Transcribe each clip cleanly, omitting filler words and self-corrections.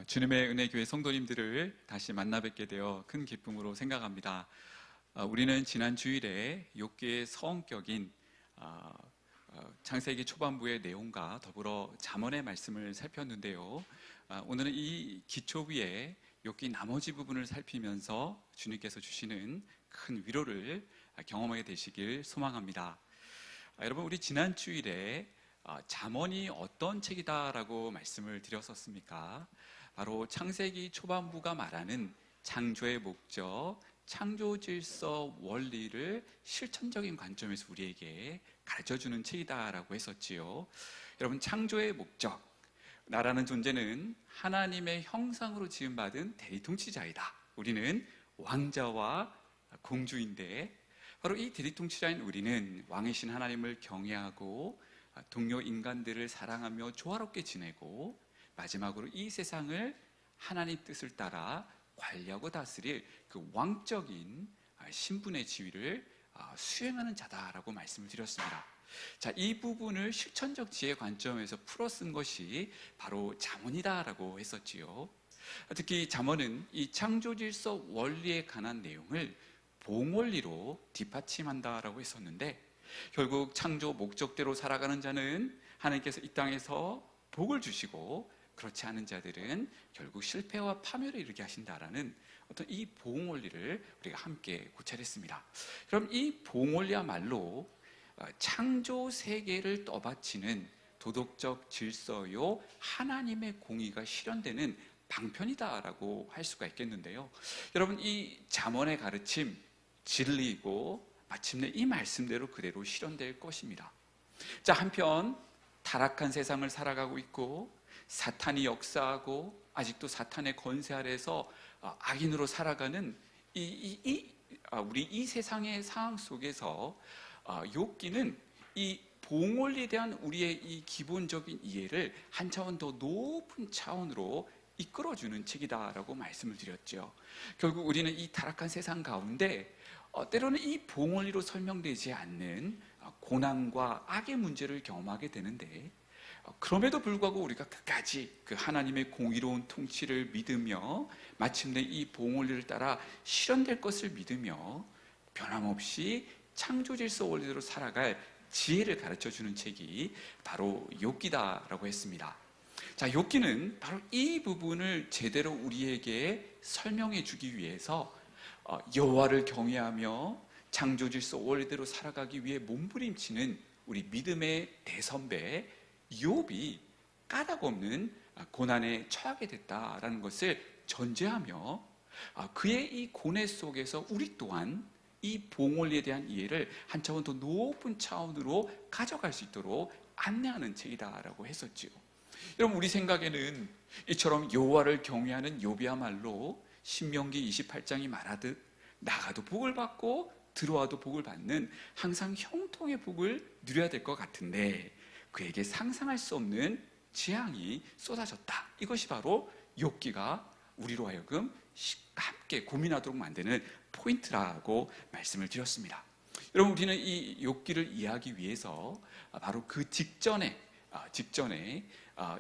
주님의 은혜교회 성도님들을 다시 만나 뵙게 되어 큰 기쁨으로 생각합니다. 우리는 지난 주일에 욥기의 서원격인 창세기 초반부의 내용과 더불어 잠언의 말씀을 살폈는데요. 오늘은 이 기초 위에 욥기 나머지 부분을 살피면서 주님께서 주시는 큰 위로를 경험하게 되시길 소망합니다. 여러분, 우리 지난 주일에 잠언이 어떤 책이다라고 말씀을 드렸었습니까? 바로 창세기 초반부가 말하는 창조의 목적, 창조 질서 원리를 실천적인 관점에서 우리에게 가르쳐주는 책이다라고 했었지요. 여러분, 창조의 목적, 나라는 존재는 하나님의 형상으로 지음받은 대리통치자이다. 우리는 왕자와 공주인데, 바로 이 대리통치자인 우리는 왕이신 하나님을 경외하고 동료 인간들을 사랑하며 조화롭게 지내고, 마지막으로 이 세상을 하나님 뜻을 따라 관리하고 다스릴 그 왕적인 신분의 지위를 수행하는 자다라고 말씀을 드렸습니다. 자, 이 부분을 실천적 지혜 관점에서 풀어 쓴 것이 바로 잠언이다라고 했었지요. 특히 잠언은 이 창조 질서 원리에 관한 내용을 봉원리로 뒷받침한다라고 했었는데, 결국 창조 목적대로 살아가는 자는 하나님께서 이 땅에서 복을 주시고, 그렇지 않은 자들은 결국 실패와 파멸에 이르게 하신다라는 어떤 이 봉원리를 우리가 함께 고찰했습니다. 그럼 이 봉원리야말로 창조 세계를 떠받치는 도덕적 질서요, 하나님의 공의가 실현되는 방편이다라고 할 수가 있겠는데요. 여러분, 이 잠언의 가르침, 진리이고 마침내 이 말씀대로 그대로 실현될 것입니다. 자, 한편 타락한 세상을 살아가고 있고 사탄이 역사하고 아직도 사탄의 권세 아래에서 악인으로 살아가는 우리 이 세상의 상황 속에서 욥기는 이 봉원리에 대한 우리의 이 기본적인 이해를 한 차원 더 높은 차원으로 이끌어주는 책이다라고 말씀을 드렸죠. 결국 우리는 이 타락한 세상 가운데 때로는 이 봉원리로 설명되지 않는 고난과 악의 문제를 경험하게 되는데, 그럼에도 불구하고 우리가 끝까지 그 하나님의 공의로운 통치를 믿으며 마침내 이 봉원리를 따라 실현될 것을 믿으며 변함없이 창조 질서 원리대로 살아갈 지혜를 가르쳐주는 책이 바로 욥기다라고 했습니다. 자, 욥기는 바로 이 부분을 제대로 우리에게 설명해 주기 위해서 여호와를 경외하며 창조 질서 원리대로 살아가기 위해 몸부림치는 우리 믿음의 대선배 욥이 까닭 없는 고난에 처하게 됐다라는 것을 전제하며, 그의 이 고뇌 속에서 우리 또한 이 봉원리에 대한 이해를 한 차원 더 높은 차원으로 가져갈 수 있도록 안내하는 책이다라고 했었지요. 여러분, 우리 생각에는 이처럼 여호와를 경외하는 욥이야말로 신명기 28장이 말하듯 나가도 복을 받고 들어와도 복을 받는 항상 형통의 복을 누려야 될 것 같은데, 그에게 상상할 수 없는 재앙이 쏟아졌다. 이것이 바로 욥기가 우리로 하여금 함께 고민하도록 만드는 포인트라고 말씀을 드렸습니다. 여러분, 우리는 이 욥기를 이해하기 위해서 바로 그 직전에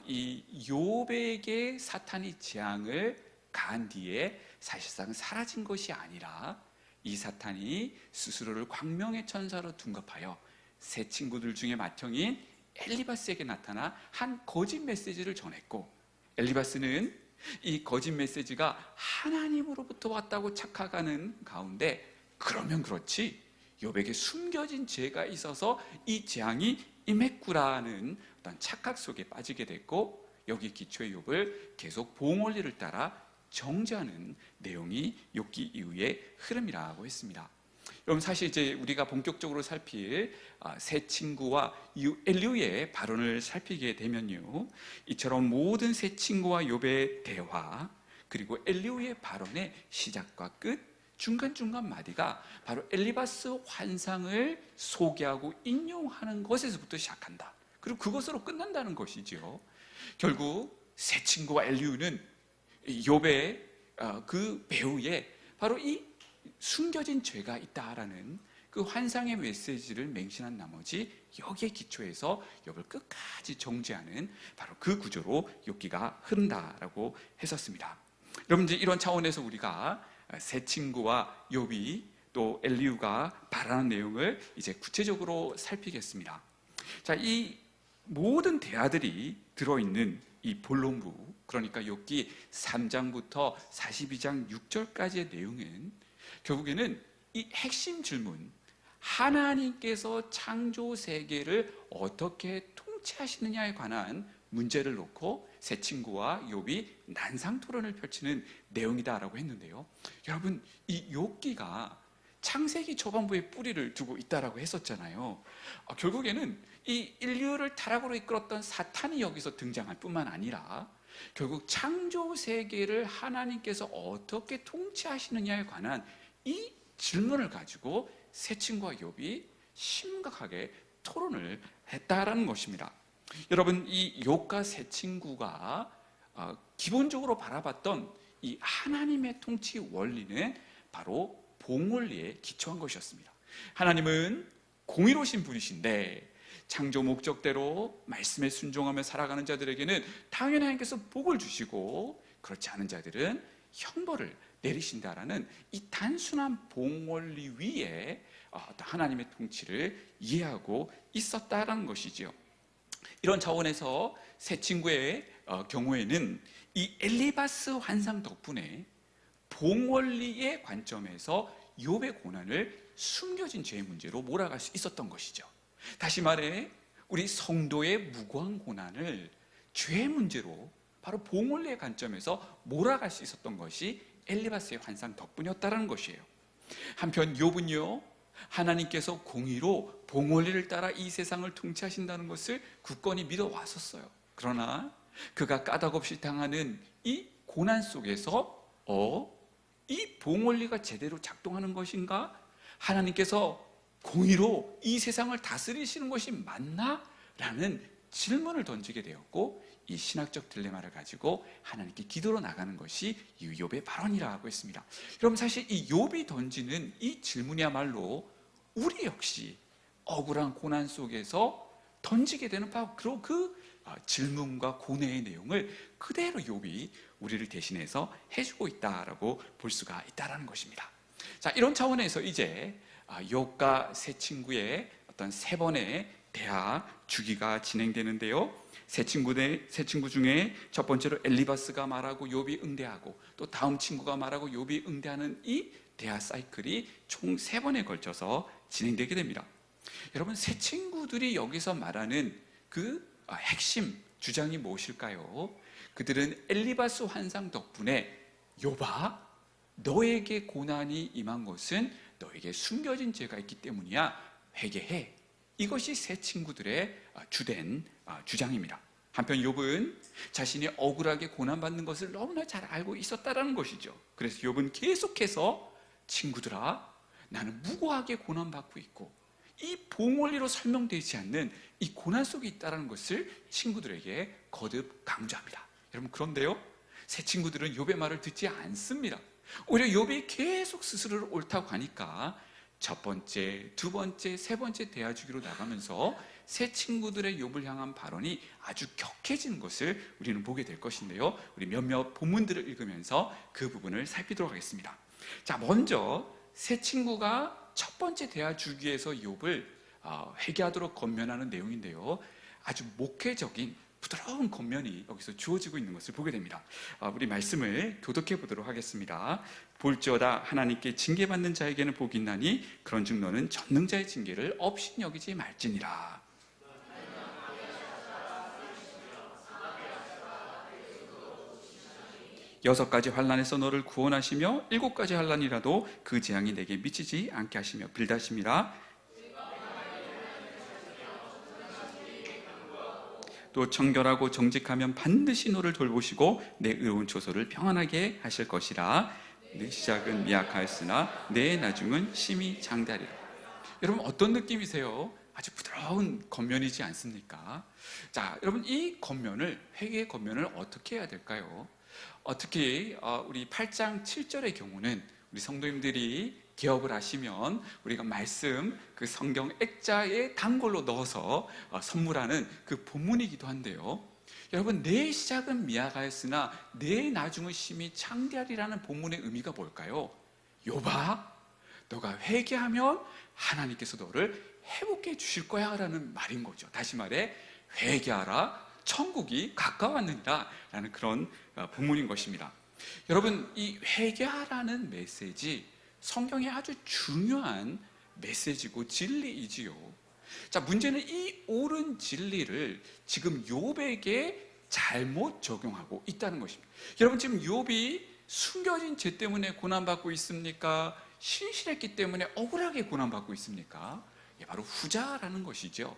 이 욥에게 사탄이 재앙을 가한 뒤에 사실상 사라진 것이 아니라 이 사탄이 스스로를 광명의 천사로 둔갑하여 세 친구들 중에 맏형인 엘리바스에게 나타나 한 거짓 메시지를 전했고, 엘리바스는 이 거짓 메시지가 하나님으로부터 왔다고 착각하는 가운데, 그러면 그렇지 욥에게 숨겨진 죄가 있어서 이 재앙이 임했구라는 어떤 착각 속에 빠지게 됐고, 여기 기초의 욥을 계속 봉원리를 따라 정죄하는 내용이 욥기 이후의 흐름이라고 했습니다. 여러분, 사실 이제 우리가 본격적으로 살필 세 친구와 엘리후의 발언을 살피게 되면요, 이처럼 모든 세 친구와 욥의 대화, 그리고 엘리후의 발언의 시작과 끝, 중간중간 마디가 바로 엘리바스 환상을 소개하고 인용하는 것에서부터 시작한다. 그리고 그것으로 끝난다는 것이지요. 결국 세 친구와 엘리후는 욥의 그 배후에 바로 이 숨겨진 죄가 있다라는 그 환상의 메시지를 맹신한 나머지 여기에 기초해서 욥을 끝까지 정죄하는 바로 그 구조로 욥기가 흐른다라고 했었습니다. 여러분, 이제 이런 차원에서 우리가 세 친구와 욥이 또 엘리후가 바라는 내용을 이제 구체적으로 살피겠습니다. 자, 이 모든 대화들이 들어있는 이 본론부, 그러니까 욥기 3장부터 42장 6절까지의 내용은 결국에는 이 핵심 질문, 하나님께서 창조 세계를 어떻게 통치하시느냐에 관한 문제를 놓고 세 친구와 욥이 난상 토론을 펼치는 내용이다라고 했는데요. 여러분, 이 욥기가 창세기 초반부에 뿌리를 두고 있다라고 했었잖아요. 결국에는 이 인류를 타락으로 이끌었던 사탄이 여기서 등장할 뿐만 아니라 결국 창조 세계를 하나님께서 어떻게 통치하시느냐에 관한 이 질문을 가지고 세 친구와 욥이 심각하게 토론을 했다라는 것입니다. 여러분, 이 욥과 세 친구가 기본적으로 바라봤던 이 하나님의 통치 원리는 바로 봉원리에 기초한 것이었습니다. 하나님은 공의로우신 분이신데 창조 목적대로 말씀에 순종하며 살아가는 자들에게는 당연히 하나님께서 복을 주시고, 그렇지 않은 자들은 형벌을 내리신다라는 이 단순한 봉원리 위에 하나님의 통치를 이해하고 있었다라는 것이지요. 이런 차원에서 세 친구의 경우에는 이 엘리바스 환상 덕분에 봉원리의 관점에서 욥의 고난을 숨겨진 죄의 문제로 몰아갈 수 있었던 것이죠. 다시 말해 우리 성도의 무고한 고난을 죄의 문제로 바로 봉원리의 관점에서 몰아갈 수 있었던 것이 엘리바스의 환상 덕분이었다는 것이에요. 한편 욥은요, 하나님께서 공의로 봉원리를 따라 이 세상을 통치하신다는 것을 굳건히 믿어왔었어요. 그러나 그가 까닭없이 당하는 이 고난 속에서 이 봉원리가 제대로 작동하는 것인가? 하나님께서 공의로 이 세상을 다스리시는 것이 맞나? 라는 질문을 던지게 되었고, 이 신학적 딜레마를 가지고 하나님께 기도로 나가는 것이 이 욥의 발언이라고 했습니다. 여러분, 사실 이 욥이 던지는 이 질문이야말로 우리 역시 억울한 고난 속에서 던지게 되는 바로 그 질문과 고뇌의 내용을 그대로 욥이 우리를 대신해서 해주고 있다라고 볼 수가 있다라는 것입니다. 자, 이런 차원에서 이제 욥과 세 친구의 어떤 세 번의 대화 주기가 진행되는데요. 세 친구 중에 첫 번째로 엘리바스가 말하고 욥이 응대하고, 또 다음 친구가 말하고 욥이 응대하는 이 대화 사이클이 총 세 번에 걸쳐서 진행되게 됩니다. 여러분, 세 친구들이 여기서 말하는 그 핵심 주장이 무엇일까요? 그들은 엘리바스 환상 덕분에 욥아, 너에게 고난이 임한 것은 너에게 숨겨진 죄가 있기 때문이야, 회개해. 이것이 세 친구들의 주된 주장입니다. 한편 욥은 자신이 억울하게 고난받는 것을 너무나 잘 알고 있었다라는 것이죠. 그래서 욥은 계속해서 친구들아, 나는 무고하게 고난받고 있고 이 봉원리로 설명되지 않는 이 고난 속에 있다는 것을 친구들에게 거듭 강조합니다. 여러분, 그런데요, 세 친구들은 욥의 말을 듣지 않습니다. 오히려 욥이 계속 스스로를 옳다고 하니까 첫 번째, 두 번째, 세 번째 대화 주기로 나가면서 세 친구들의 욥을 향한 발언이 아주 격해지는 것을 우리는 보게 될 것인데요. 우리 몇몇 본문들을 읽으면서 그 부분을 살피도록 하겠습니다. 자, 먼저 세 친구가 첫 번째 대화 주기에서 욥을 회개하도록 권면하는 내용인데요. 아주 목회적인 부드러운 권면이 여기서 주어지고 있는 것을 보게 됩니다. 우리 말씀을 교독해 보도록 하겠습니다. 볼지어다 하나님께 징계받는 자에게는 복이 있나니 그런즉 너는 전능자의 징계를 없이 여기지 말지니라. 여섯 가지 환난에서 너를 구원하시며 일곱 가지 환난이라도 그 재앙이 내게 미치지 않게 하시며 빌다심이라. 또 청결하고 정직하면 반드시 너를 돌보시고 내 의로운 초소를 평안하게 하실 것이라. 내 시작은 미약하였으나 내 나중은 심히 장대하리라. 여러분, 어떤 느낌이세요? 아주 부드러운 겉면이지 않습니까? 자, 여러분, 이 겉면을, 회개의 겉면을 어떻게 해야 될까요? 특히 우리 8장 7절의 경우는 우리 성도님들이 개업을 하시면 우리가 말씀 그 성경 액자에 단골로 넣어서 선물하는 그 본문이기도 한데요. 여러분, 내 시작은 미약하였으나 내 나중은 심히 창대하리라는 본문의 의미가 뭘까요? 욥아, 너가 회개하면 하나님께서 너를 회복해 주실 거야 라는 말인 거죠. 다시 말해, 회개하라, 천국이 가까웠느니라 라는 그런 본문인 것입니다. 여러분, 이 회개하라는 메시지, 성경의 아주 중요한 메시지고 진리이지요. 자, 문제는 이 옳은 진리를 지금 욥에게 잘못 적용하고 있다는 것입니다. 여러분, 지금 욥이 숨겨진 죄 때문에 고난받고 있습니까? 신실했기 때문에 억울하게 고난받고 있습니까? 바로 후자라는 것이죠.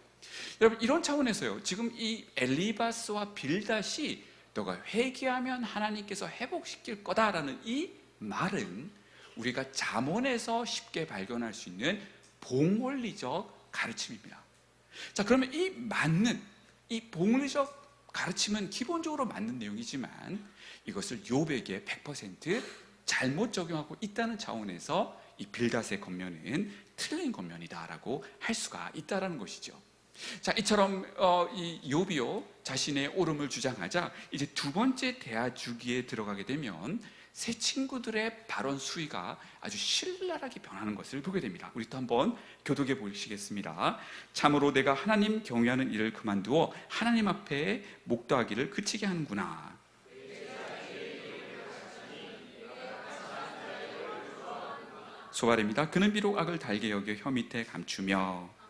여러분, 이런 차원에서요, 지금 이 엘리바스와 빌닷이 너가 회개하면 하나님께서 회복시킬 거다라는 이 말은 우리가 잠언에서 쉽게 발견할 수 있는 봉원리적 가르침입니다. 자, 그러면 이 봉원리적 가르침은 기본적으로 맞는 내용이지만 이것을 욥에게 100% 잘못 적용하고 있다는 차원에서 이 빌닷의 겉면은 틀린 겉면이다라고 할 수가 있다는 것이죠. 자, 이처럼 이 욥이요, 자신의 옳음을 주장하자 이제 두 번째 대화 주기에 들어가게 되면 새 친구들의 발언 수위가 아주 신랄하게 변하는 것을 보게 됩니다. 우리 또 한번 교독해 보시겠습니다. 참으로 내가 하나님 경외하는 일을 그만두어 하나님 앞에 목도하기를 그치게 하는구나. 소발입니다. 그는 비록 악을 달게 여겨 혀 밑에 감추며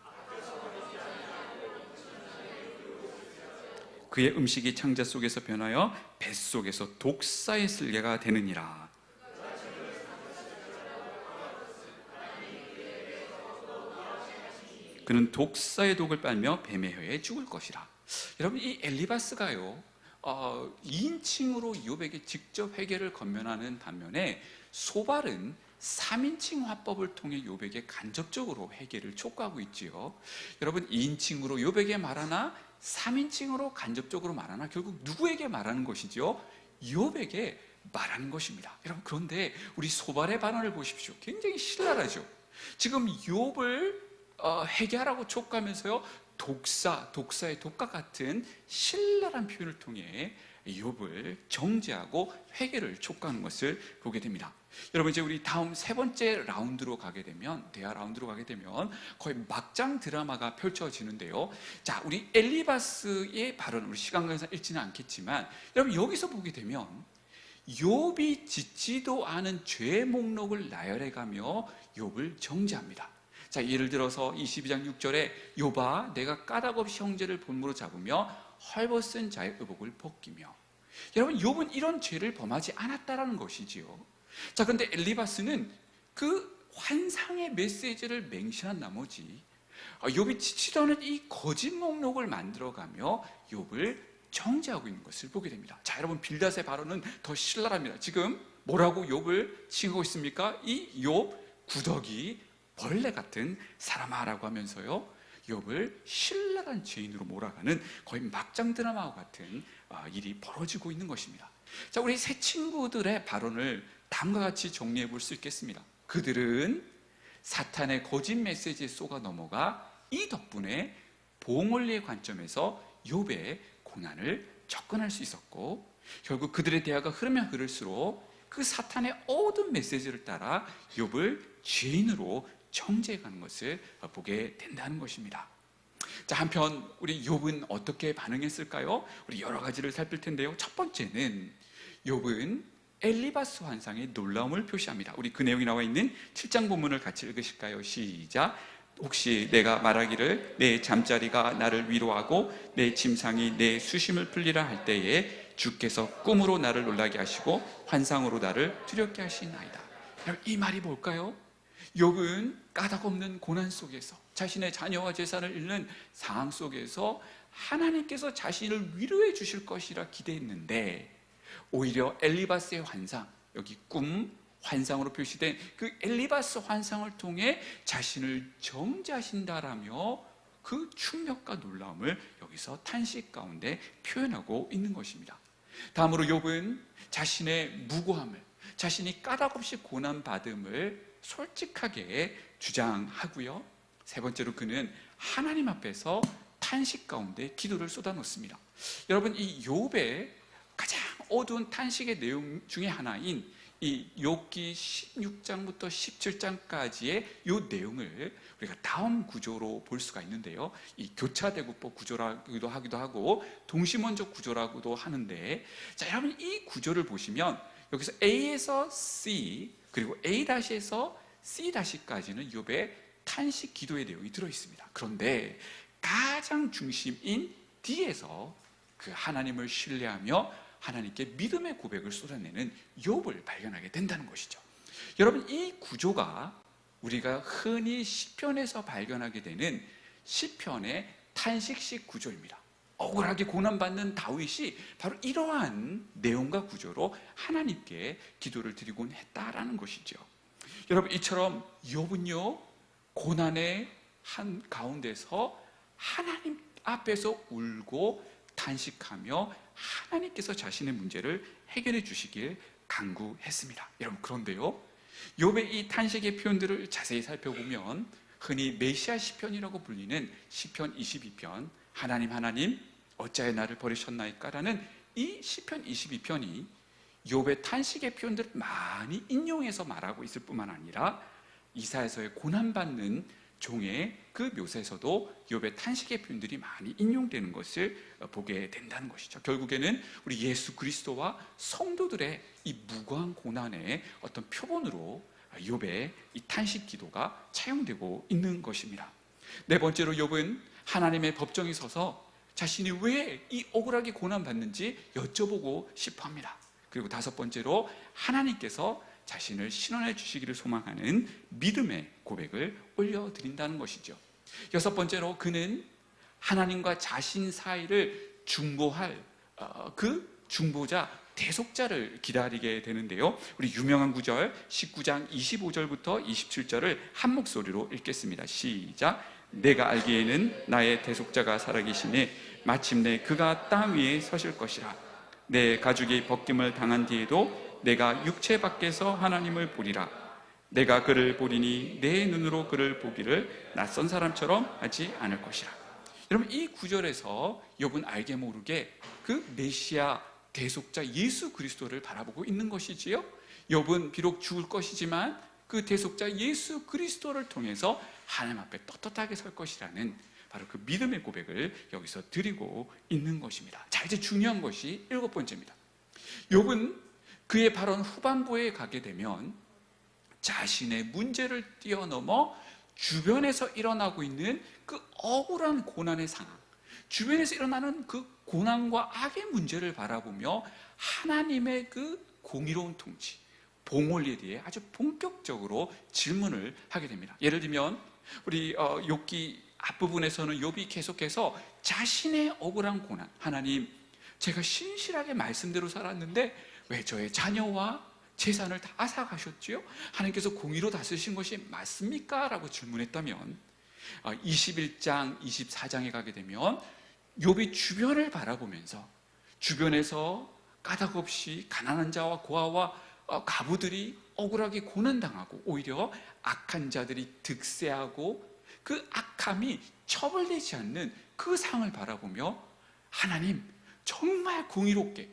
그의 음식이 창자 속에서 변하여 뱃속에서 독사의 쓸개가 되느니라. 그는 독사의 독을 빨며 뱀의 혀에 죽을 것이라. 여러분, 이 엘리바스가요, 2인칭으로 욥에게 직접 회개를 권면하는 반면에 소발은 3인칭 화법을 통해 욥에게 간접적으로 회개를 촉구하고 있지요. 여러분, 2인칭으로 욥에게 말하나 3인칭으로 간접적으로 말하나 결국 누구에게 말하는 것이죠? 욥에게 말하는 것입니다. 여러분, 그런데 우리 소발의 반응을 보십시오. 굉장히 신랄하죠. 지금 욥을 회개하라고 촉구하면서요, 독사의 독과 같은 신랄한 표현을 통해 욥을 정죄하고 회개를 촉구하는 것을 보게 됩니다. 여러분, 이제 우리 다음 세 번째 라운드로 가게 되면, 대화 라운드로 가게 되면 거의 막장 드라마가 펼쳐지는데요. 자, 우리 엘리바스의 발언, 우리 시간 관계상 읽지는 않겠지만, 여러분, 여기서 보게 되면 욥이 짓지도 않은 죄의 목록을 나열해가며 욥을 정죄합니다. 자, 예를 들어서 22장 6절에 욥아, 내가 까닭없이 형제를 본무로 잡으며 헐벗은 자의 의복을 벗기며. 여러분, 욥은 이런 죄를 범하지 않았다라는 것이지요. 자, 그런데 엘리바스는 그 환상의 메시지를 맹신한 나머지 욥이 지치도 않은 이 거짓 목록을 만들어가며 욥을 정죄하고 있는 것을 보게 됩니다. 자, 여러분, 빌닷의 발언은 더 신랄합니다. 지금 뭐라고 욥을 칭하고 있습니까? 이 욥 구더기 벌레 같은 사람아라고 하면서요, 욥을 신랄한 죄인으로 몰아가는 거의 막장 드라마와 같은 일이 벌어지고 있는 것입니다. 자, 우리 새 친구들의 발언을 다음과 같이 정리해 볼 수 있겠습니다. 그들은 사탄의 거짓 메시지에 쏘가 넘어가 이 덕분에 봉원리의 관점에서 욥의 고난을 접근할 수 있었고, 결국 그들의 대화가 흐르면 흐를수록 그 사탄의 어두운 메시지를 따라 욥을 죄인으로 정죄해가는 것을 보게 된다는 것입니다. 자, 한편 우리 욥은 어떻게 반응했을까요? 우리 여러 가지를 살필 텐데요. 첫 번째는 욥은 엘리바스 환상의 놀라움을 표시합니다. 우리 그 내용이 나와 있는 7장 본문을 같이 읽으실까요? 시작. 혹시 내가 말하기를 내 잠자리가 나를 위로하고 내 침상이 내 수심을 풀리라 할 때에 주께서 꿈으로 나를 놀라게 하시고 환상으로 나를 두렵게 하시나이다. 이 말이 뭘까요? 욥은 까닭없는 고난 속에서 자신의 자녀와 재산을 잃는 상황 속에서 하나님께서 자신을 위로해 주실 것이라 기대했는데, 오히려 엘리바스의 환상, 여기 꿈, 환상으로 표시된 그 엘리바스 환상을 통해 자신을 정죄하신다라며 그 충격과 놀라움을 여기서 탄식 가운데 표현하고 있는 것입니다. 다음으로 욥은 자신의 무고함을, 자신이 까닭없이 고난받음을 솔직하게 주장하고요. 세 번째로 그는 하나님 앞에서 탄식 가운데 기도를 쏟아놓습니다. 여러분, 이 욥의 가장 어두운 탄식의 내용 중에 하나인 이 욥기 16장부터 17장까지의 이 내용을 우리가 다음 구조로 볼 수가 있는데요. 이 교차대구법 구조라고도 하기도 하고 동시먼적 구조라고도 하는데, 자, 여러분 이 구조를 보시면 여기서 A에서 C 그리고 A-에서 C-까지는 욥의 탄식 기도의 내용이 들어 있습니다. 그런데 가장 중심인 D에서 그 하나님을 신뢰하며 하나님께 믿음의 고백을 쏟아내는 욥을 발견하게 된다는 것이죠. 여러분, 이 구조가 우리가 흔히 시편에서 발견하게 되는 시편의 탄식식 구조입니다. 억울하게 고난받는 다윗이 바로 이러한 내용과 구조로 하나님께 기도를 드리곤 했다라는 것이죠. 여러분, 이처럼 욥은요, 고난의 한 가운데서 하나님 앞에서 울고 탄식하며 하나님께서 자신의 문제를 해결해 주시길 간구했습니다. 여러분, 그런데요, 욥의 이 탄식의 표현들을 자세히 살펴보면 흔히 메시아 시편이라고 불리는 시편 22편, 하나님 어찌하여 나를 버리셨나이까 라는 이 시편 22편이 욥의 탄식의 표현들을 많이 인용해서 말하고 있을 뿐만 아니라 이사야서의 고난받는 종의 그 묘사에서도 욥의 탄식의 표현들이 많이 인용되는 것을 보게 된다는 것이죠. 결국에는 우리 예수 그리스도와 성도들의 이 무고한 고난의 어떤 표본으로 욥의 이 탄식 기도가 차용되고 있는 것입니다. 네 번째로 욥은 하나님의 법정에 서서 자신이 왜 이 억울하게 고난받는지 여쭤보고 싶어 합니다. 그리고 다섯 번째로 하나님께서 자신을 신원해 주시기를 소망하는 믿음의 고백을 올려드린다는 것이죠. 여섯 번째로 그는 하나님과 자신 사이를 중보할 그 중보자 대속자를 기다리게 되는데요. 우리 유명한 구절 19장 25절부터 27절을 한 목소리로 읽겠습니다. 시작. 내가 알기에는 나의 대속자가 살아계시네. 마침내 그가 땅 위에 서실 것이라. 내 가죽이 벗김을 당한 뒤에도 내가 육체 밖에서 하나님을 보리라. 내가 그를 보리니 내 눈으로 그를 보기를 낯선 사람처럼 하지 않을 것이라. 여러분, 이 구절에서 욥은 알게 모르게 그 메시아 대속자 예수 그리스도를 바라보고 있는 것이지요. 욥은 비록 죽을 것이지만 그 대속자 예수 그리스도를 통해서 하나님 앞에 떳떳하게 설 것이라는 바로 그 믿음의 고백을 여기서 드리고 있는 것입니다. 자, 이제 중요한 것이 일곱 번째입니다. 욥은 그의 발언 후반부에 가게 되면 자신의 문제를 뛰어넘어 주변에서 일어나고 있는 그 억울한 고난의 상황, 주변에서 일어나는 그 고난과 악의 문제를 바라보며 하나님의 그 공의로운 통치, 봉헌리에 대해 아주 본격적으로 질문을 하게 됩니다. 예를 들면 우리 욥기 앞부분에서는 욥이 계속해서 자신의 억울한 고난, 하나님, 제가 신실하게 말씀대로 살았는데 왜 저의 자녀와 재산을 다 앗아가셨지요? 하나님께서 공의로 다스리신 것이 맞습니까? 라고 질문했다면 21장, 24장에 가게 되면 욥이 주변을 바라보면서 주변에서 까닭없이 가난한 자와 고아와 가부들이 억울하게 고난당하고 오히려 악한 자들이 득세하고 그 악함이 처벌되지 않는 그 상을 바라보며 하나님, 정말 공의롭게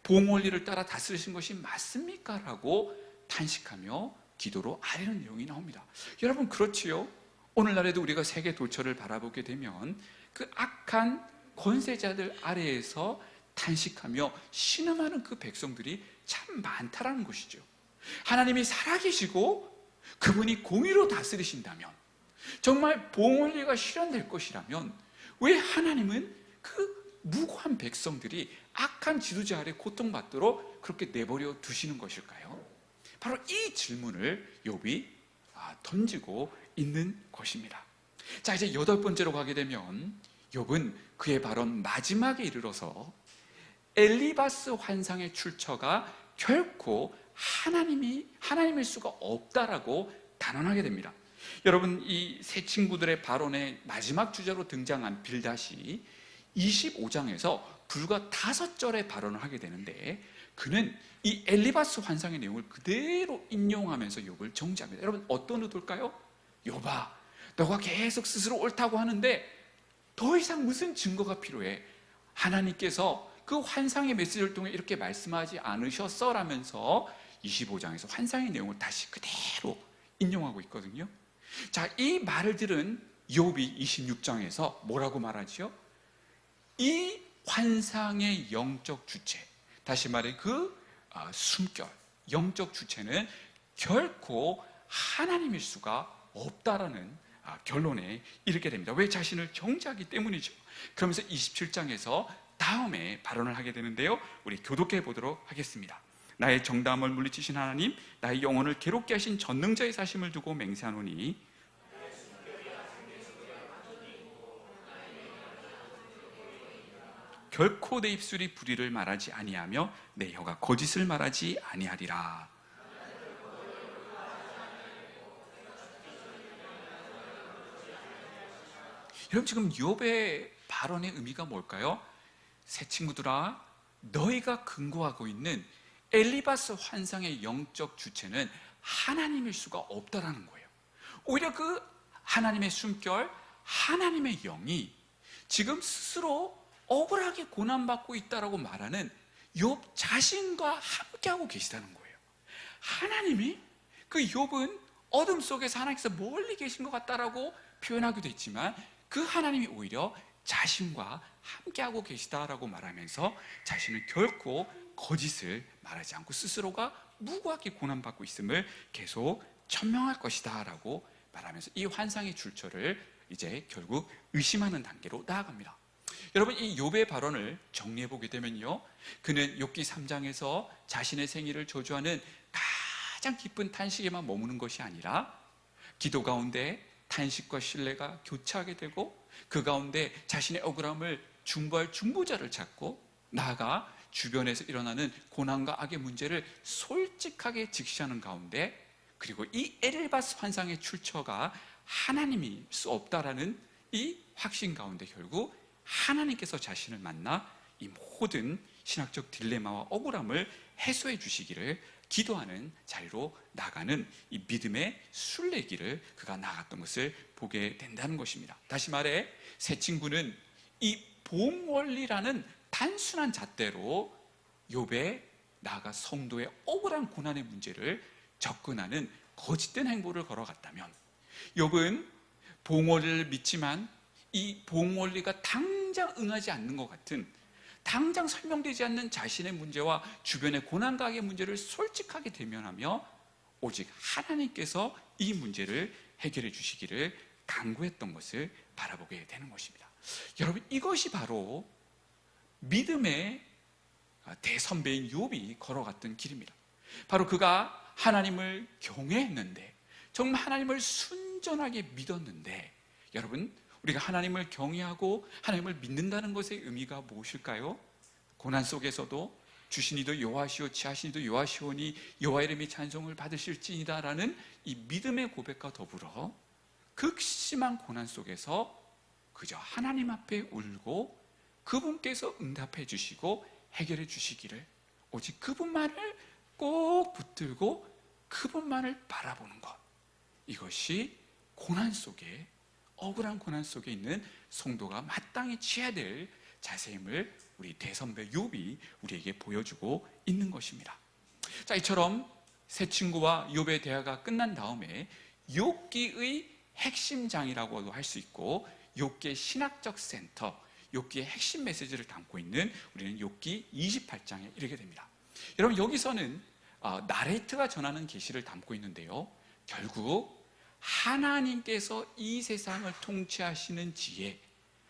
봉헌리를 따라 다스리신 것이 맞습니까? 라고 탄식하며 기도로 아뢰는 내용이 나옵니다. 여러분, 그렇지요? 오늘날에도 우리가 세계 도처를 바라보게 되면 그 악한 권세자들 아래에서 탄식하며 신음하는 그 백성들이 참 많다라는 것이죠. 하나님이 살아계시고 그분이 공의로 다스리신다면, 정말 봉헌리가 실현될 것이라면 왜 하나님은 그 무고한 백성들이 악한 지도자 아래 고통받도록 그렇게 내버려 두시는 것일까요? 바로 이 질문을 욥이 던지고 있는 것입니다. 자, 이제 여덟 번째로 가게 되면 욥은 그의 발언 마지막에 이르러서 엘리바스 환상의 출처가 결코 하나님일 수가 없다라고 단언하게 됩니다. 여러분, 이 세 친구들의 발언의 마지막 주제로 등장한 빌닷이 25장에서 불과 5절의 발언을 하게 되는데, 그는 이 엘리바스 환상의 내용을 그대로 인용하면서 욥을 정죄합니다. 여러분, 어떤 의도일까요? 욥아, 너가 계속 스스로 옳다고 하는데 더 이상 무슨 증거가 필요해? 하나님께서 그 환상의 메시지를 통해 이렇게 말씀하지 않으셨어? 라면서 25장에서 환상의 내용을 다시 그대로 인용하고 있거든요. 자, 이 말을 들은 욥이 26장에서 뭐라고 말하지요? 이 환상의 영적 주체, 다시 말해 그 숨결, 영적 주체는 결코 하나님일 수가 없다라는 결론에 이르게 됩니다. 왜? 자신을 정죄하기 때문이죠. 그러면서 27장에서 다음에 발언을 하게 되는데요, 우리 교독해 보도록 하겠습니다. 나의 정담을 물리치신 하나님, 나의 영혼을 괴롭게 하신 전능자의 사심을 두고 맹세하노니, 결코 내 입술이 불의를 말하지 아니하며 내 혀가 거짓을 말하지 아니하리라. 여러분, 지금 욥의 발언의 의미가 뭘까요? 새 친구들아, 너희가 근거하고 있는 엘리바스 환상의 영적 주체는 하나님일 수가 없다라는 거예요. 오히려 그 하나님의 숨결, 하나님의 영이 지금 스스로 억울하게 고난받고 있다라고 말하는 욥 자신과 함께하고 계시다는 거예요. 하나님이, 그 욥은 어둠 속에서 하나님께서 멀리 계신 것 같다라고 표현하기도 했지만, 그 하나님이 오히려 자신과 함께하고 계시다라고 말하면서 자신은 결코 거짓을 말하지 않고 스스로가 무고하게 고난받고 있음을 계속 천명할 것이다 라고 말하면서 이 환상의 출처를 이제 결국 의심하는 단계로 나아갑니다. 여러분, 이 욥의 발언을 정리해 보게 되면요, 그는 욥기 3장에서 자신의 생일을 저주하는 가장 깊은 탄식에만 머무는 것이 아니라 기도 가운데 탄식과 신뢰가 교차하게 되고, 그 가운데 자신의 억울함을 중보할 중보자를 찾고, 나아가 주변에서 일어나는 고난과 악의 문제를 솔직하게 직시하는 가운데, 그리고 이 엘리바스 환상의 출처가 하나님일 수 없다라는 이 확신 가운데 결국 하나님께서 자신을 만나 이 모든 신학적 딜레마와 억울함을 해소해 주시기를 기도하는 자리로 나가는 이 믿음의 순례길을 그가 나갔던 것을 보게 된다는 것입니다. 다시 말해, 새 친구는 이 봉원리라는 단순한 잣대로 욥의, 나아가 성도의 억울한 고난의 문제를 접근하는 거짓된 행보를 걸어갔다면, 욥은 봉원리를 믿지만 이 봉원리가 당장 응하지 않는 것 같은, 당장 설명되지 않는 자신의 문제와 주변의 고난과 악의 문제를 솔직하게 대면하며 오직 하나님께서 이 문제를 해결해 주시기를 간구했던 것을 바라보게 되는 것입니다. 여러분, 이것이 바로 믿음의 대선배인 욥이 걸어갔던 길입니다. 바로 그가 하나님을 경외했는데, 정말 하나님을 순전하게 믿었는데, 여러분, 우리가 하나님을 경외하고 하나님을 믿는다는 것의 의미가 무엇일까요? 고난 속에서도 주신 이도 여호와시오, 지하신 이도 여호와시오니 여호와 이름이 찬송을 받으실지니다 라는 이 믿음의 고백과 더불어 극심한 고난 속에서 그저 하나님 앞에 울고 그분께서 응답해 주시고 해결해 주시기를, 오직 그분만을 꼭 붙들고 그분만을 바라보는 것, 이것이 고난 속에, 억울한 고난 속에 있는 성도가 마땅히 취해야 될 자세임을 우리 대선배 욥이 우리에게 보여주고 있는 것입니다. 자, 이처럼 새 친구와 욥의 대화가 끝난 다음에 욥기의 핵심장이라고도 할 수 있고, 욥기의 신학적 센터, 욥기의 핵심 메시지를 담고 있는 우리는 욥기 28장에 이르게 됩니다. 여러분, 여기서는 나레이트가 전하는 계시를 담고 있는데요, 결국 하나님께서 이 세상을 통치하시는 지혜,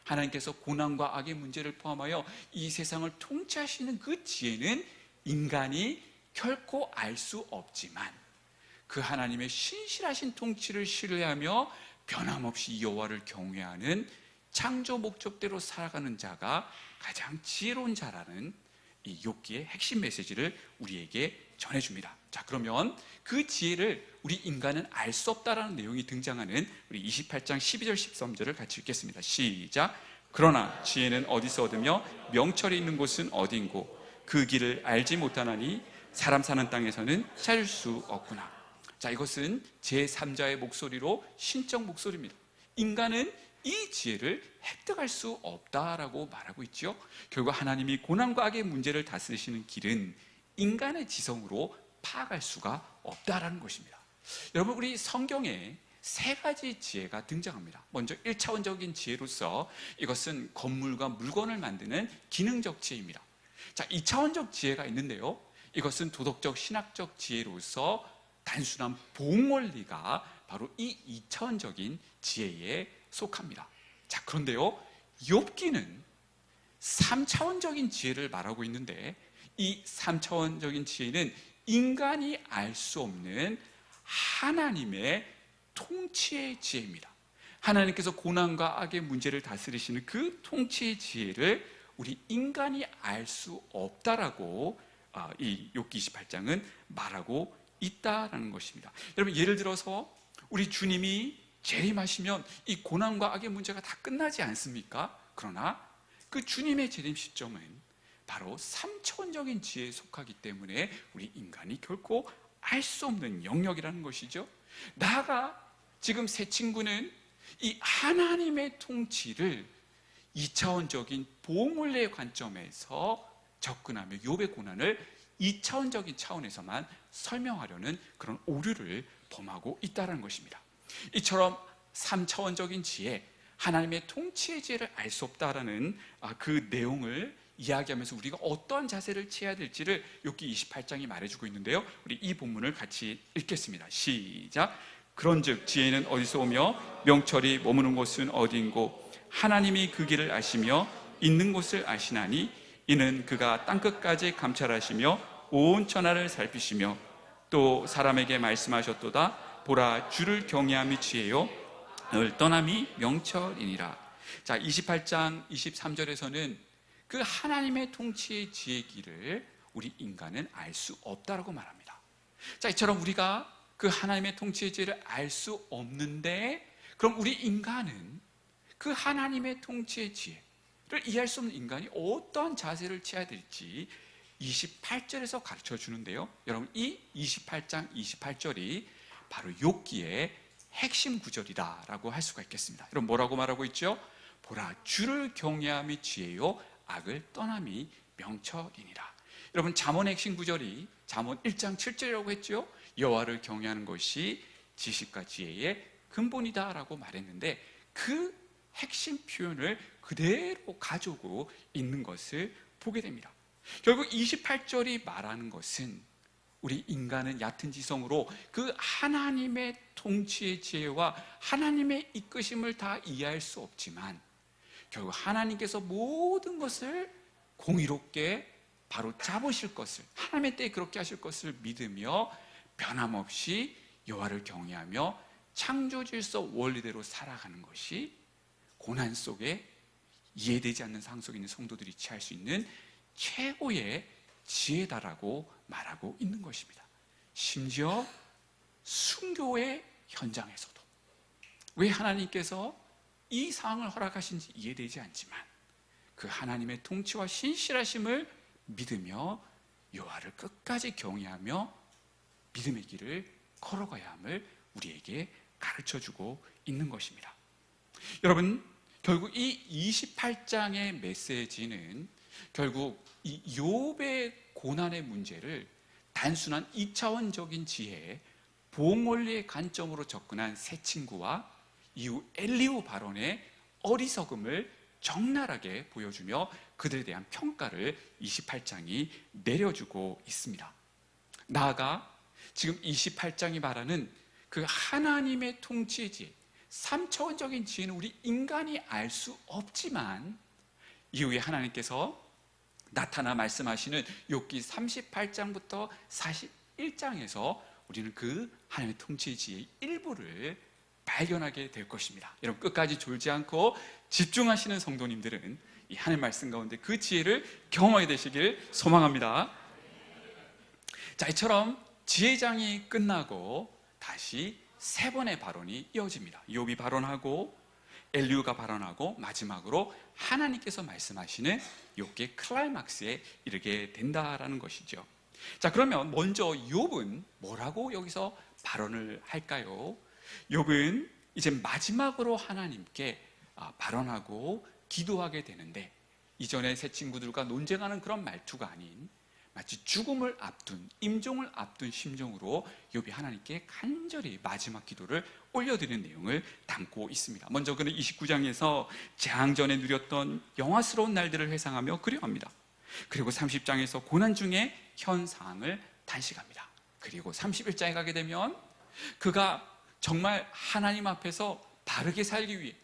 하나님께서 고난과 악의 문제를 포함하여 이 세상을 통치하시는 그 지혜는 인간이 결코 알 수 없지만, 그 하나님의 신실하신 통치를 신뢰하며 변함없이 여호와를 경외하는 창조 목적대로 살아가는 자가 가장 지혜로운 자라는 이 욥기의 핵심 메시지를 우리에게 전해줍니다. 자, 그러면 그 지혜를 우리 인간은 알 수 없다라는 내용이 등장하는 우리 28장 12절 13절을 같이 읽겠습니다. 시작. 그러나 지혜는 어디서 얻으며 명철이 있는 곳은 어디인고 그 길을 알지 못하나니 사람 사는 땅에서는 찾을 수 없구나. 자, 이것은 제3자의 목소리로 신적 목소리입니다. 인간은 이 지혜를 획득할 수 없다라고 말하고 있죠. 결국 하나님이 고난과 악의 문제를 다스리시는 길은 인간의 지성으로 파악할 수가 없다라는 것입니다. 여러분, 우리 성경에 세 가지 지혜가 등장합니다. 먼저 1차원적인 지혜로서 이것은 건물과 물건을 만드는 기능적 지혜입니다. 자, 2차원적 지혜가 있는데요, 이것은 도덕적 신학적 지혜로서 단순한 봉원리가 바로 이 2차원적인 지혜에 속합니다. 자, 그런데요, 욥기는 3차원적인 지혜를 말하고 있는데 이 3차원적인 지혜는 인간이 알 수 없는 하나님의 통치의 지혜입니다. 하나님께서 고난과 악의 문제를 다스리시는 그 통치의 지혜를 우리 인간이 알 수 없다라고 이 욥기 28장은 말하고 있다라는 것입니다. 여러분, 예를 들어서 우리 주님이 재림하시면 이 고난과 악의 문제가 다 끝나지 않습니까? 그러나 그 주님의 재림 시점은 바로 3차원적인 지혜에 속하기 때문에 우리 인간이 결코 알 수 없는 영역이라는 것이죠. 나아가 지금 새 친구는 이 하나님의 통치를 2차원적인 보물의 관점에서 접근하며 욥의 고난을 2차원적인 차원에서만 설명하려는 그런 오류를 범하고 있다는 것입니다. 이처럼 3차원적인 지혜, 하나님의 통치의 지혜를 알 수 없다라는 그 내용을 이야기하면서 우리가 어떠한 자세를 취해야 될지를 욥기 28장이 말해주고 있는데요, 우리 이 본문을 같이 읽겠습니다. 시작. 그런즉 지혜는 어디서 오며 명철이 머무는 곳은 어디인고 하나님이 그 길을 아시며 있는 곳을 아시나니 이는 그가 땅끝까지 감찰하시며 온 천하를 살피시며 또 사람에게 말씀하셨도다. 보라, 주를 경외함이 지혜요 을 떠남이 명철이니라. 자, 28장 23절에서는 그 하나님의 통치의 지혜의 길을 우리 인간은 알 수 없다라고 말합니다. 자, 이처럼 우리가 그 하나님의 통치의 지혜를 알 수 없는데, 그럼 우리 인간은 그 하나님의 통치의 지혜를 이해할 수 없는 인간이 어떠한 자세를 취해야 될지 28절에서 가르쳐 주는데요, 여러분, 이 28장 28절이 바로 욥기의 핵심 구절이다라고 할 수가 있겠습니다. 여러분, 뭐라고 말하고 있죠? 보라, 주를 경외함이 지혜요 악을 떠남이 명철이니라. 여러분, 잠언의 핵심 구절이 잠언 1장 7절이라고 했죠. 여호와를 경외하는 것이 지식과 지혜의 근본이다라고 말했는데 그 핵심 표현을 그대로 가지고 있는 것을 보게 됩니다. 결국 28절이 말하는 것은 우리 인간은 얕은 지성으로 그 하나님의 통치의 지혜와 하나님의 이끄심을 다 이해할 수 없지만 결국 하나님께서 모든 것을 공의롭게 바로 잡으실 것을, 하나님의 때에 그렇게 하실 것을 믿으며 변함없이 여호와를 경외하며 창조 질서 원리대로 살아가는 것이 고난 속에 이해되지 않는 상황 속에 있는 성도들이 취할 수 있는 최고의 지혜다라고 말하고 있는 것입니다. 심지어 순교의 현장에서도 왜 하나님께서 이 상황을 허락하신지 이해되지 않지만 그 하나님의 통치와 신실하심을 믿으며 여호와를 끝까지 경외하며 믿음의 길을 걸어가야 함을 우리에게 가르쳐주고 있는 것입니다. 여러분, 결국 이 28장의 메시지는 결국 이 욥의 고난의 문제를 단순한 2차원적인 지혜, 보응원리의 관점으로 접근한 새 친구와 이후 엘리후 발언의 어리석음을 적나라하게 보여주며 그들에 대한 평가를 28장이 내려주고 있습니다. 나아가 지금 28장이 말하는 그 하나님의 통치의 지혜, 3차원적인 지혜는 우리 인간이 알 수 없지만 이후에 하나님께서 나타나 말씀하시는 욥기 38장부터 41장에서 우리는 그 하나님의 통치의 지혜의 일부를 발견하게 될 것입니다. 여러분, 끝까지 졸지 않고 집중하시는 성도님들은 이 하나님 말씀 가운데 그 지혜를 경험하게 되시길 소망합니다. 자, 이처럼 지혜장이 끝나고 다시 세 번의 발언이 이어집니다. 욥이 발언하고 엘리후가 발언하고 마지막으로 하나님께서 말씀하시는 욥기의 클라이막스에 이르게 된다라는 것이죠. 자, 그러면 먼저 욥은 뭐라고 여기서 발언을 할까요? 욥은 이제 마지막으로 하나님께 발언하고 기도하게 되는데, 이전에 새 친구들과 논쟁하는 그런 말투가 아닌 마치 죽음을 앞둔, 임종을 앞둔 심정으로 욥이 하나님께 간절히 마지막 기도를 올려드리는 내용을 담고 있습니다. 먼저 그는 29장에서 재앙 전에 누렸던 영화스러운 날들을 회상하며 그리워합니다. 그리고 30장에서 고난 중에 현 상황을 단식합니다. 그리고 31장에 가게 되면 그가 정말 하나님 앞에서 바르게 살기 위해,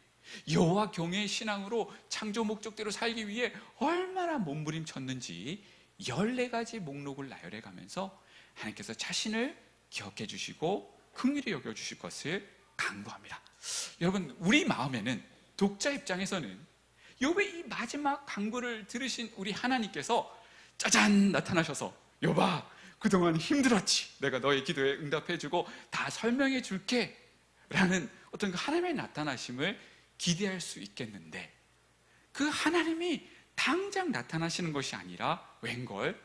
여호와 경외의 신앙으로 창조 목적대로 살기 위해 얼마나 몸부림쳤는지 14가지 목록을 나열해 가면서 하나님께서 자신을 기억해 주시고 긍휼히 여겨 주실 것을 강구합니다. 여러분, 우리 마음에는, 독자 입장에서는 욥의 이 마지막 강구를 들으신 우리 하나님께서 짜잔 나타나셔서, 욥아, 그동안 힘들었지, 내가 너의 기도에 응답해 주고 다 설명해 줄게 라는 어떤 그 하나님의 나타나심을 기대할 수 있겠는데, 그 하나님이 당장 나타나시는 것이 아니라 웬걸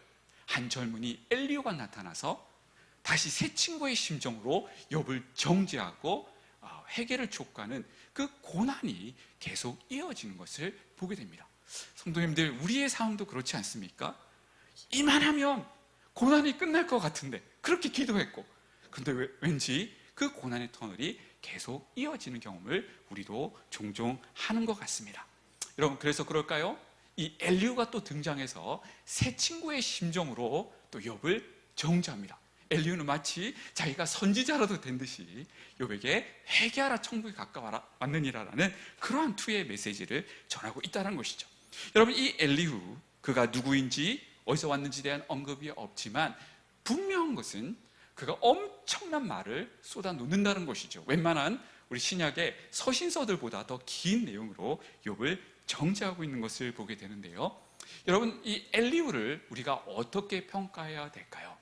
한 젊은이 엘리후가 나타나서 다시 새 친구의 심정으로 욥을 정죄하고 회개를 촉구하는 그 고난이 계속 이어지는 것을 보게 됩니다. 성도님들, 우리의 상황도 그렇지 않습니까? 이만하면 고난이 끝날 것 같은데 그렇게 기도했고, 근데 왠지 그 고난의 터널이 계속 이어지는 경험을 우리도 종종 하는 것 같습니다. 여러분, 그래서 그럴까요? 이 엘리후가 또 등장해서 새 친구의 심정으로 또 욥을 정죄합니다. 엘리후는 마치 자기가 선지자라도 된 듯이 욥에게 회개하라, 천국에 가까워라, 왔느니라라는 그러한 투의 메시지를 전하고 있다는 것이죠. 여러분, 이 엘리후, 그가 누구인지 어디서 왔는지에 대한 언급이 없지만 분명한 것은 그가 엄청난 말을 쏟아놓는다는 것이죠. 웬만한 우리 신약의 서신서들보다 더 긴 내용으로 욥을 정죄하고 있는 것을 보게 되는데요. 여러분, 이 엘리후를 우리가 어떻게 평가해야 될까요?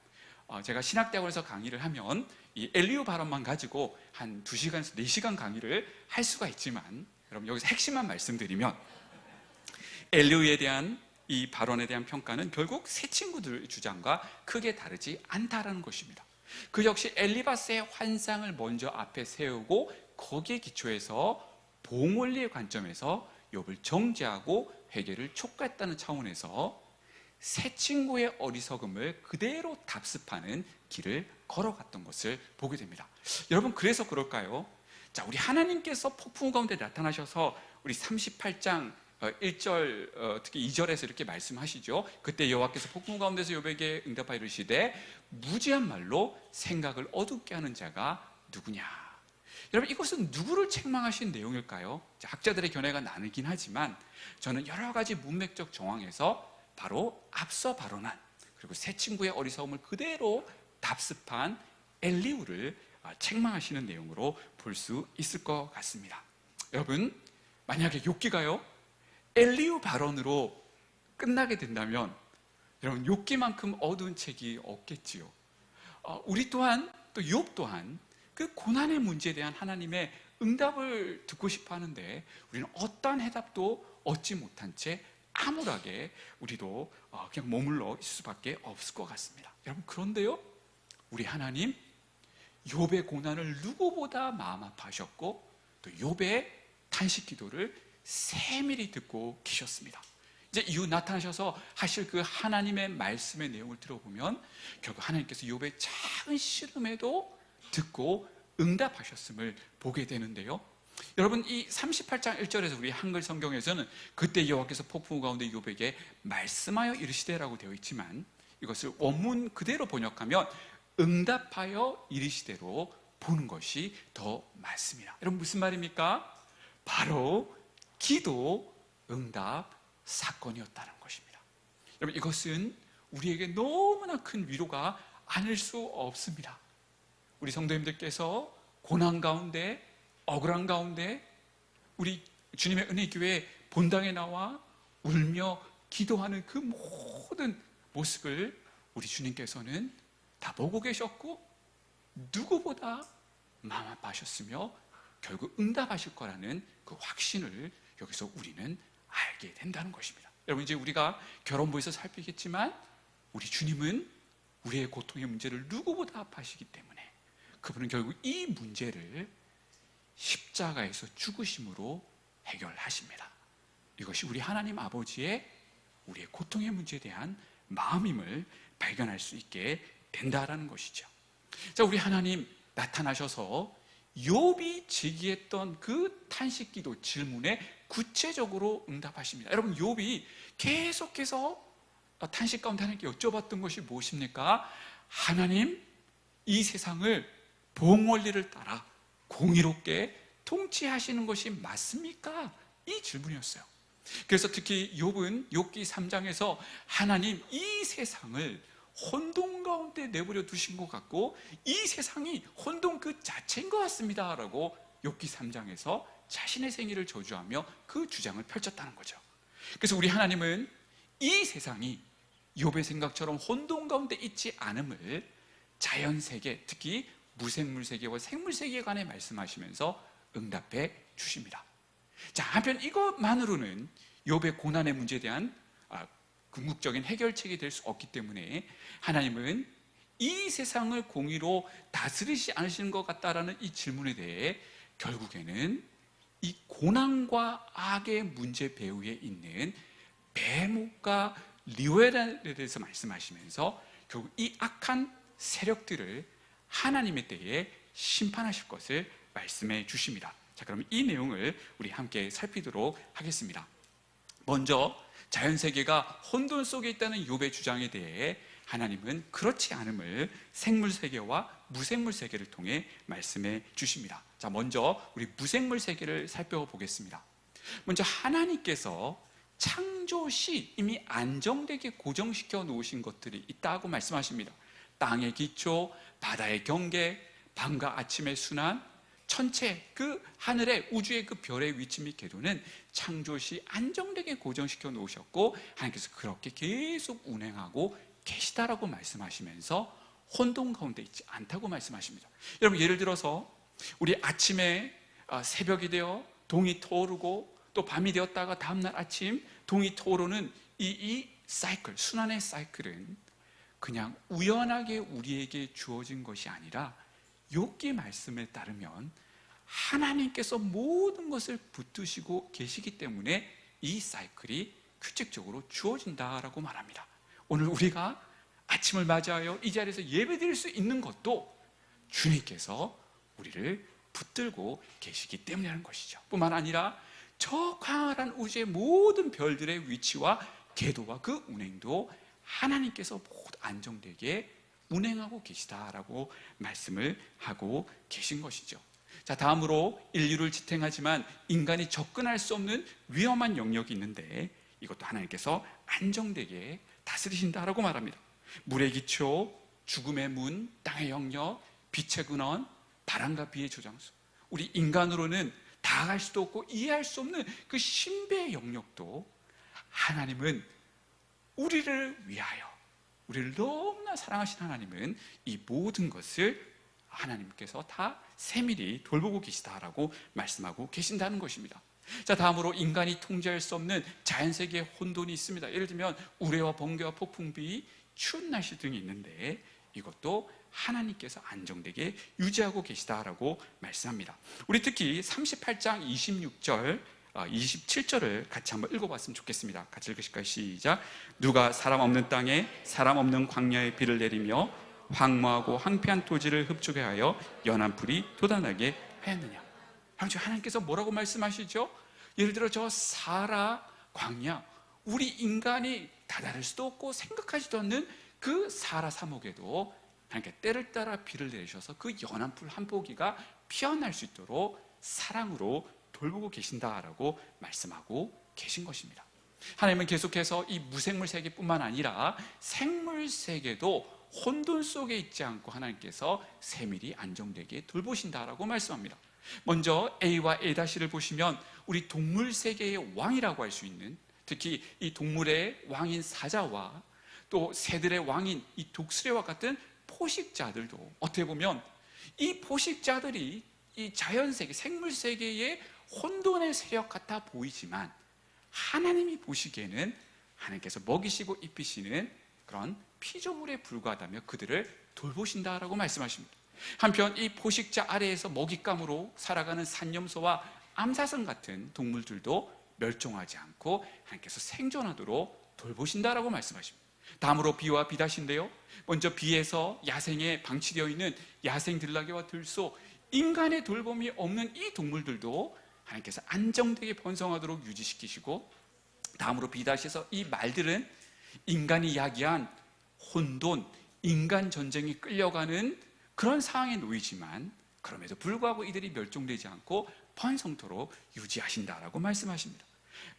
제가 신학대학원에서 강의를 하면 이 엘리후 발언만 가지고 한 2시간에서 4시간 강의를 할 수가 있지만, 여러분, 여기서 핵심만 말씀드리면 엘리후에 대한 이 발언에 대한 평가는 결국 새 친구들 주장과 크게 다르지 않다라는 것입니다. 그 역시 엘리바스의 환상을 먼저 앞에 세우고 거기에 기초해서 봉원리의 관점에서 욥을 정죄하고 회개를 촉구했다는 차원에서 새 친구의 어리석음을 그대로 답습하는 길을 걸어갔던 것을 보게 됩니다. 여러분, 그래서 그럴까요? 자, 우리 하나님께서 폭풍 가운데 나타나셔서 우리 38장 1절 특히 2절에서 이렇게 말씀하시죠. 그때 여호와께서 폭풍 가운데서 욥에게 응답하여 이르시되 무지한 말로 생각을 어둡게 하는 자가 누구냐. 여러분, 이것은 누구를 책망하신 내용일까요? 학자들의 견해가 나누긴 하지만 저는 여러 가지 문맥적 정황에서 바로 앞서 발언한, 그리고 새 친구의 어리석음을 그대로 답습한 엘리후를 책망하시는 내용으로 볼 수 있을 것 같습니다. 여러분, 만약에 욥기가요 엘리후 발언으로 끝나게 된다면 여러분, 욥기만큼 어두운 책이 없겠지요. 우리 또한, 또 욥 또한 그 고난의 문제에 대한 하나님의 응답을 듣고 싶어 하는데 우리는 어떠한 해답도 얻지 못한 채 암울하게 우리도 그냥 머물러 있을 수밖에 없을 것 같습니다. 여러분, 그런데요, 우리 하나님 욥의 고난을 누구보다 마음 아파하셨고 또 욥의 탄식 기도를 세밀히 듣고 계셨습니다. 이제 이후 나타나셔서 하실 그 하나님의 말씀의 내용을 들어보면 결국 하나님께서 욥의 작은 시름에도 듣고 응답하셨음을 보게 되는데요. 여러분, 이 38장 1절에서 우리 한글 성경에서는 그때 여호와께서 폭풍 가운데 욥에게 말씀하여 이르시되라고 되어 있지만 이것을 원문 그대로 번역하면 응답하여 이르시되로 보는 것이 더 맞습니다. 여러분, 무슨 말입니까? 바로 기도 응답 사건이었다는 것입니다. 여러분, 이것은 우리에게 너무나 큰 위로가 아닐 수 없습니다. 우리 성도님들께서 고난 가운데, 억울한 가운데 우리 주님의 은혜교회 본당에 나와 울며 기도하는 그 모든 모습을 우리 주님께서는 다 보고 계셨고 누구보다 마음 아파하셨으며 결국 응답하실 거라는 그 확신을 여기서 우리는 알게 된다는 것입니다. 여러분, 이제 우리가 결혼부에서 살피겠지만 우리 주님은 우리의 고통의 문제를 누구보다 아파하시기 때문에 그분은 결국 이 문제를 십자가에서 죽으심으로 해결하십니다. 이것이 우리 하나님 아버지의 우리의 고통의 문제에 대한 마음임을 발견할 수 있게 된다라는 것이죠. 자, 우리 하나님 나타나셔서 욥이 제기했던 그 탄식기도 질문에 구체적으로 응답하십니다. 여러분, 욥이 계속해서 탄식 가운데 하나님께 여쭤봤던 것이 무엇입니까? 하나님, 이 세상을 봉원리를 따라 공의롭게 통치하시는 것이 맞습니까? 이 질문이었어요. 그래서 특히 욥은 욥기 3장에서 하나님, 이 세상을 혼돈 가운데 내버려 두신 것 같고 이 세상이 혼돈 그 자체인 것 같습니다 라고 욥기 3장에서 자신의 생애를 저주하며 그 주장을 펼쳤다는 거죠. 그래서 우리 하나님은 이 세상이 욥의 생각처럼 혼돈 가운데 있지 않음을 자연세계, 특히 무생물세계와 생물세계에 관해 말씀하시면서 응답해 주십니다. 자, 한편 이것만으로는 욥의 고난의 문제에 대한 궁극적인 해결책이 될 수 없기 때문에 하나님은 이 세상을 공의로 다스리지 않으시는 것 같다라는 이 질문에 대해 결국에는 이 고난과 악의 문제 배후에 있는 베목과 리오엘에 대해서 말씀하시면서 결국 이 악한 세력들을 하나님의 때에 심판하실 것을 말씀해 주십니다. 자, 그럼 이 내용을 우리 함께 살피도록 하겠습니다. 먼저 자연세계가 혼돈 속에 있다는 욥의 주장에 대해 하나님은 그렇지 않음을 생물세계와 무생물세계를 통해 말씀해 주십니다. 자, 먼저 우리 무생물세계를 살펴보겠습니다. 먼저 하나님께서 창조시 이미 안정되게 고정시켜 놓으신 것들이 있다고 말씀하십니다. 땅의 기초, 바다의 경계, 밤과 아침의 순환, 천체, 그 하늘의 우주의 그 별의 위치 및 궤도는 창조시 안정되게 고정시켜 놓으셨고 하나님께서 그렇게 계속 운행하고 계시다라고 말씀하시면서 혼돈 가운데 있지 않다고 말씀하십니다. 여러분, 예를 들어서 우리 아침에 새벽이 되어 동이 터오르고 또 밤이 되었다가 다음날 아침 동이 터오르는 이 사이클, 순환의 사이클은 그냥 우연하게 우리에게 주어진 것이 아니라 욥기 말씀에 따르면 하나님께서 모든 것을 붙드시고 계시기 때문에 이 사이클이 규칙적으로 주어진다라고 말합니다. 오늘 우리가 아침을 맞이하여 이 자리에서 예배드릴 수 있는 것도 주님께서 우리를 붙들고 계시기 때문이라는 것이죠. 뿐만 아니라 저 광활한 우주의 모든 별들의 위치와 궤도와 그 운행도 하나님께서 모두 안정되게 운행하고 계시다라고 말씀을 하고 계신 것이죠. 자, 다음으로 인류를 지탱하지만 인간이 접근할 수 없는 위험한 영역이 있는데 이것도 하나님께서 안정되게 다스리신다라고 말합니다. 물의 기초, 죽음의 문, 땅의 영역, 빛의 근원, 바람과 비의 조장수, 우리 인간으로는 다가갈 수도 없고 이해할 수 없는 그 신비의 영역도 하나님은 우리를 위하여, 우리를 너무나 사랑하신 하나님은 이 모든 것을 하나님께서 다 세밀히 돌보고 계시다라고 말씀하고 계신다는 것입니다. 자, 다음으로 인간이 통제할 수 없는 자연세계의 혼돈이 있습니다. 예를 들면 우레와 번개와 폭풍비, 추운 날씨 등이 있는데 이것도 하나님께서 안정되게 유지하고 계시다라고 말씀합니다. 우리 특히 38장 26절 27절을 같이 한번 읽어봤으면 좋겠습니다. 같이 읽으실까요? 시작. 누가 사람 없는 땅에 사람 없는 광야에 비를 내리며 황무하고 황폐한 토지를 흡족해 하여 연한 풀이 돋아나게 하였느냐. 하나님께서 뭐라고 말씀하시죠? 예를 들어 저 사라 광야, 우리 인간이 다다를 수도 없고 생각하지도 않는 그 사라 사목에도 하나님께 때를 따라 비를 내리셔서 그 연한 풀 한 포기가 피어날 수 있도록 사랑으로 돌보고 계신다라고 말씀하고 계신 것입니다. 하나님은 계속해서 이 무생물 세계뿐만 아니라 생물 세계도 혼돈 속에 있지 않고 하나님께서 세밀히 안정되게 돌보신다라고 말씀합니다. 먼저 A와 A-를 보시면 우리 동물 세계의 왕이라고 할 수 있는, 특히 이 동물의 왕인 사자와 또 새들의 왕인 이 독수리와 같은 포식자들도 어떻게 보면 이 포식자들이 이 자연세계, 생물세계의 혼돈의 세력 같아 보이지만 하나님이 보시기에는 하나님께서 먹이시고 입히시는 그런 피조물에 불과하다며 그들을 돌보신다라고 말씀하십니다. 한편 이 포식자 아래에서 먹잇감으로 살아가는 산염소와 암사성 같은 동물들도 멸종하지 않고 하나님께서 생존하도록 돌보신다라고 말씀하십니다. 다음으로 비와 비닷인데요, 먼저 비에서 야생에 방치되어 있는 야생 들나귀와 들소, 인간의 돌봄이 없는 이 동물들도 하나님께서 안정되게 번성하도록 유지시키시고, 다음으로 비닷에서 이 말들은 인간이 야기한 혼돈, 인간 전쟁이 끌려가는 그런 상황에 놓이지만 그럼에도 불구하고 이들이 멸종되지 않고 번성토록 유지하신다라고 말씀하십니다.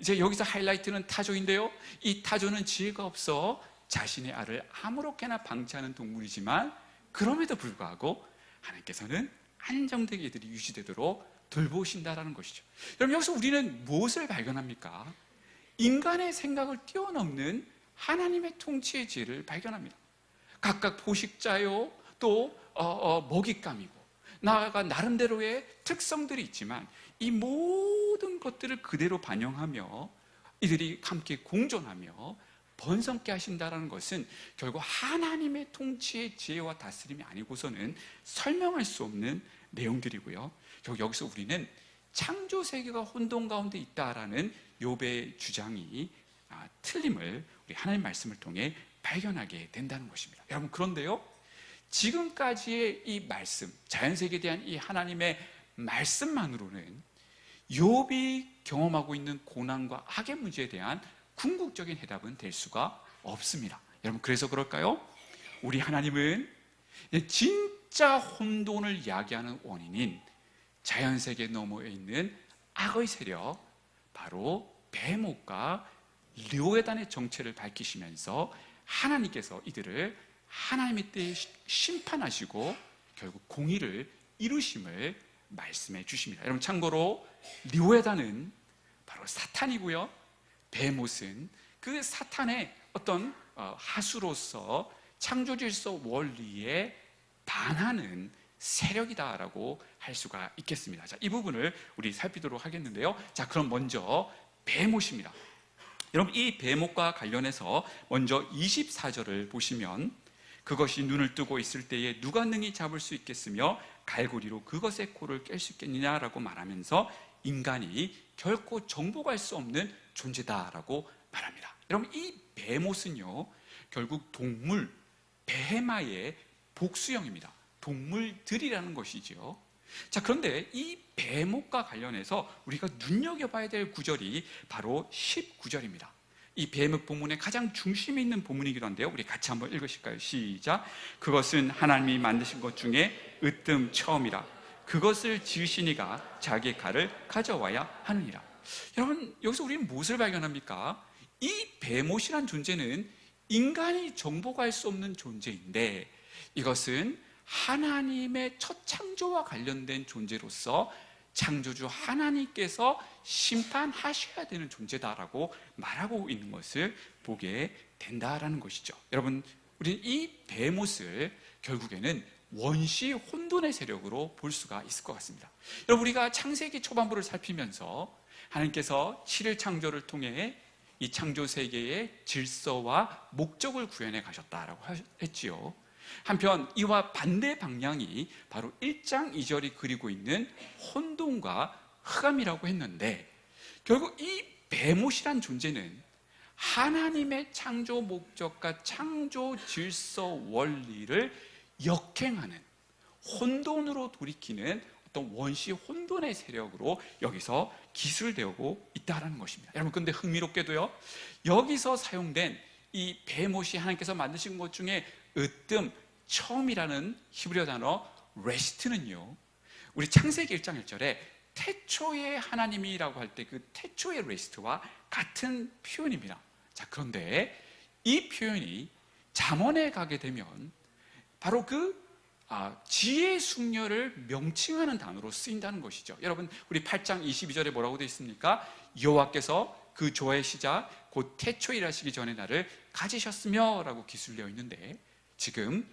이제 여기서 하이라이트는 타조인데요, 이 타조는 지혜가 없어 자신의 알을 아무렇게나 방치하는 동물이지만 그럼에도 불구하고 하나님께서는 안정되게 이들이 유지되도록 돌보신다라는 것이죠. 여러분, 여기서 우리는 무엇을 발견합니까? 인간의 생각을 뛰어넘는 하나님의 통치의 지혜를 발견합니다. 각각 포식자요, 또 먹잇감이고, 나아가 나름대로의 특성들이 있지만 이 모든 것들을 그대로 반영하며 이들이 함께 공존하며 번성케 하신다는 것은 결국 하나님의 통치의 지혜와 다스림이 아니고서는 설명할 수 없는 내용들이고요. 결국 여기서 우리는 창조 세계가 혼돈 가운데 있다라는 욥의 주장이 틀림을 우리 하나님 말씀을 통해 발견하게 된다는 것입니다. 여러분, 그런데요, 지금까지의 이 말씀, 자연세계에 대한 이 하나님의 말씀만으로는 욥이 경험하고 있는 고난과 악의 문제에 대한 궁극적인 해답은 될 수가 없습니다. 여러분, 그래서 그럴까요? 우리 하나님은 진짜 혼돈을 이야기하는 원인인 자연세계 너머에 있는 악의 세력, 바로 베목과 르오에단의 정체를 밝히시면서 하나님께서 이들을 하나님의 때에 심판하시고 결국 공의를 이루심을 말씀해 주십니다. 여러분, 참고로 르오에단은 바로 사탄이고요, 베못은 그 사탄의 어떤 하수로서 창조질서 원리에 반하는 세력이다라고 할 수가 있겠습니다. 자, 이 부분을 우리 살피도록 하겠는데요. 자, 그럼 먼저 베못입니다. 여러분, 이 베못과 관련해서 먼저 24절을 보시면, 그것이 눈을 뜨고 있을 때에 누가 능히 잡을 수 있겠으며 갈고리로 그것의 코를 깰 수 있겠느냐라고 말하면서 인간이 결코 정복할 수 없는 존재다라고 말합니다. 여러분, 이 베못은요, 결국 동물, 베헤마의 복수형입니다. 동물들이라는 것이지요. 자, 그런데 이 베못과 관련해서 우리가 눈여겨봐야 될 구절이 바로 19절입니다. 이 베못 본문의 가장 중심에 있는 본문이기도 한데요, 우리 같이 한번 읽으실까요? 시작. 그것은 하나님이 만드신 것 중에 으뜸 처음이라. 그것을 지으시니가 자기의 칼을 가져와야 하느니라. 여러분, 여기서 우리는 무엇을 발견합니까? 이 베못이란 존재는 인간이 정복할 수 없는 존재인데, 이것은 하나님의 첫 창조와 관련된 존재로서 창조주 하나님께서 심판하셔야 되는 존재다라고 말하고 있는 것을 보게 된다라는 것이죠. 여러분, 우리는 이 베못을 결국에는 원시 혼돈의 세력으로 볼 수가 있을 것 같습니다. 여러분, 우리가 창세기 초반부를 살피면서 하나님께서 7일 창조를 통해 이 창조 세계의 질서와 목적을 구현해 가셨다라고 했지요. 한편 이와 반대 방향이 바로 1장 2절이 그리고 있는 혼돈과 흑암이라고 했는데, 결국 이 베못이란 존재는 하나님의 창조 목적과 창조 질서 원리를 역행하는, 혼돈으로 돌이키는 어떤 원시 혼돈의 세력으로 여기서 기술되고 있다는 것입니다. 여러분, 근데 흥미롭게도요, 여기서 사용된 이 베못이 하나님께서 만드신 것 중에 으뜸 처음이라는 히브리어 단어 레스트는요, 우리 창세기 1장 1절에 태초의 하나님이라고 할 때 그 태초의 레스트와 같은 표현입니다. 자, 그런데 이 표현이 잠언에 가게 되면 바로 그 지혜의 숙녀를 명칭하는 단어로 쓰인다는 것이죠. 여러분, 우리 8장 22절에 뭐라고 되어 있습니까? 여호와께서 그 조화의 시작 곧 태초일하시기 전에 나를 가지셨으며 라고 기술되어 있는데, 지금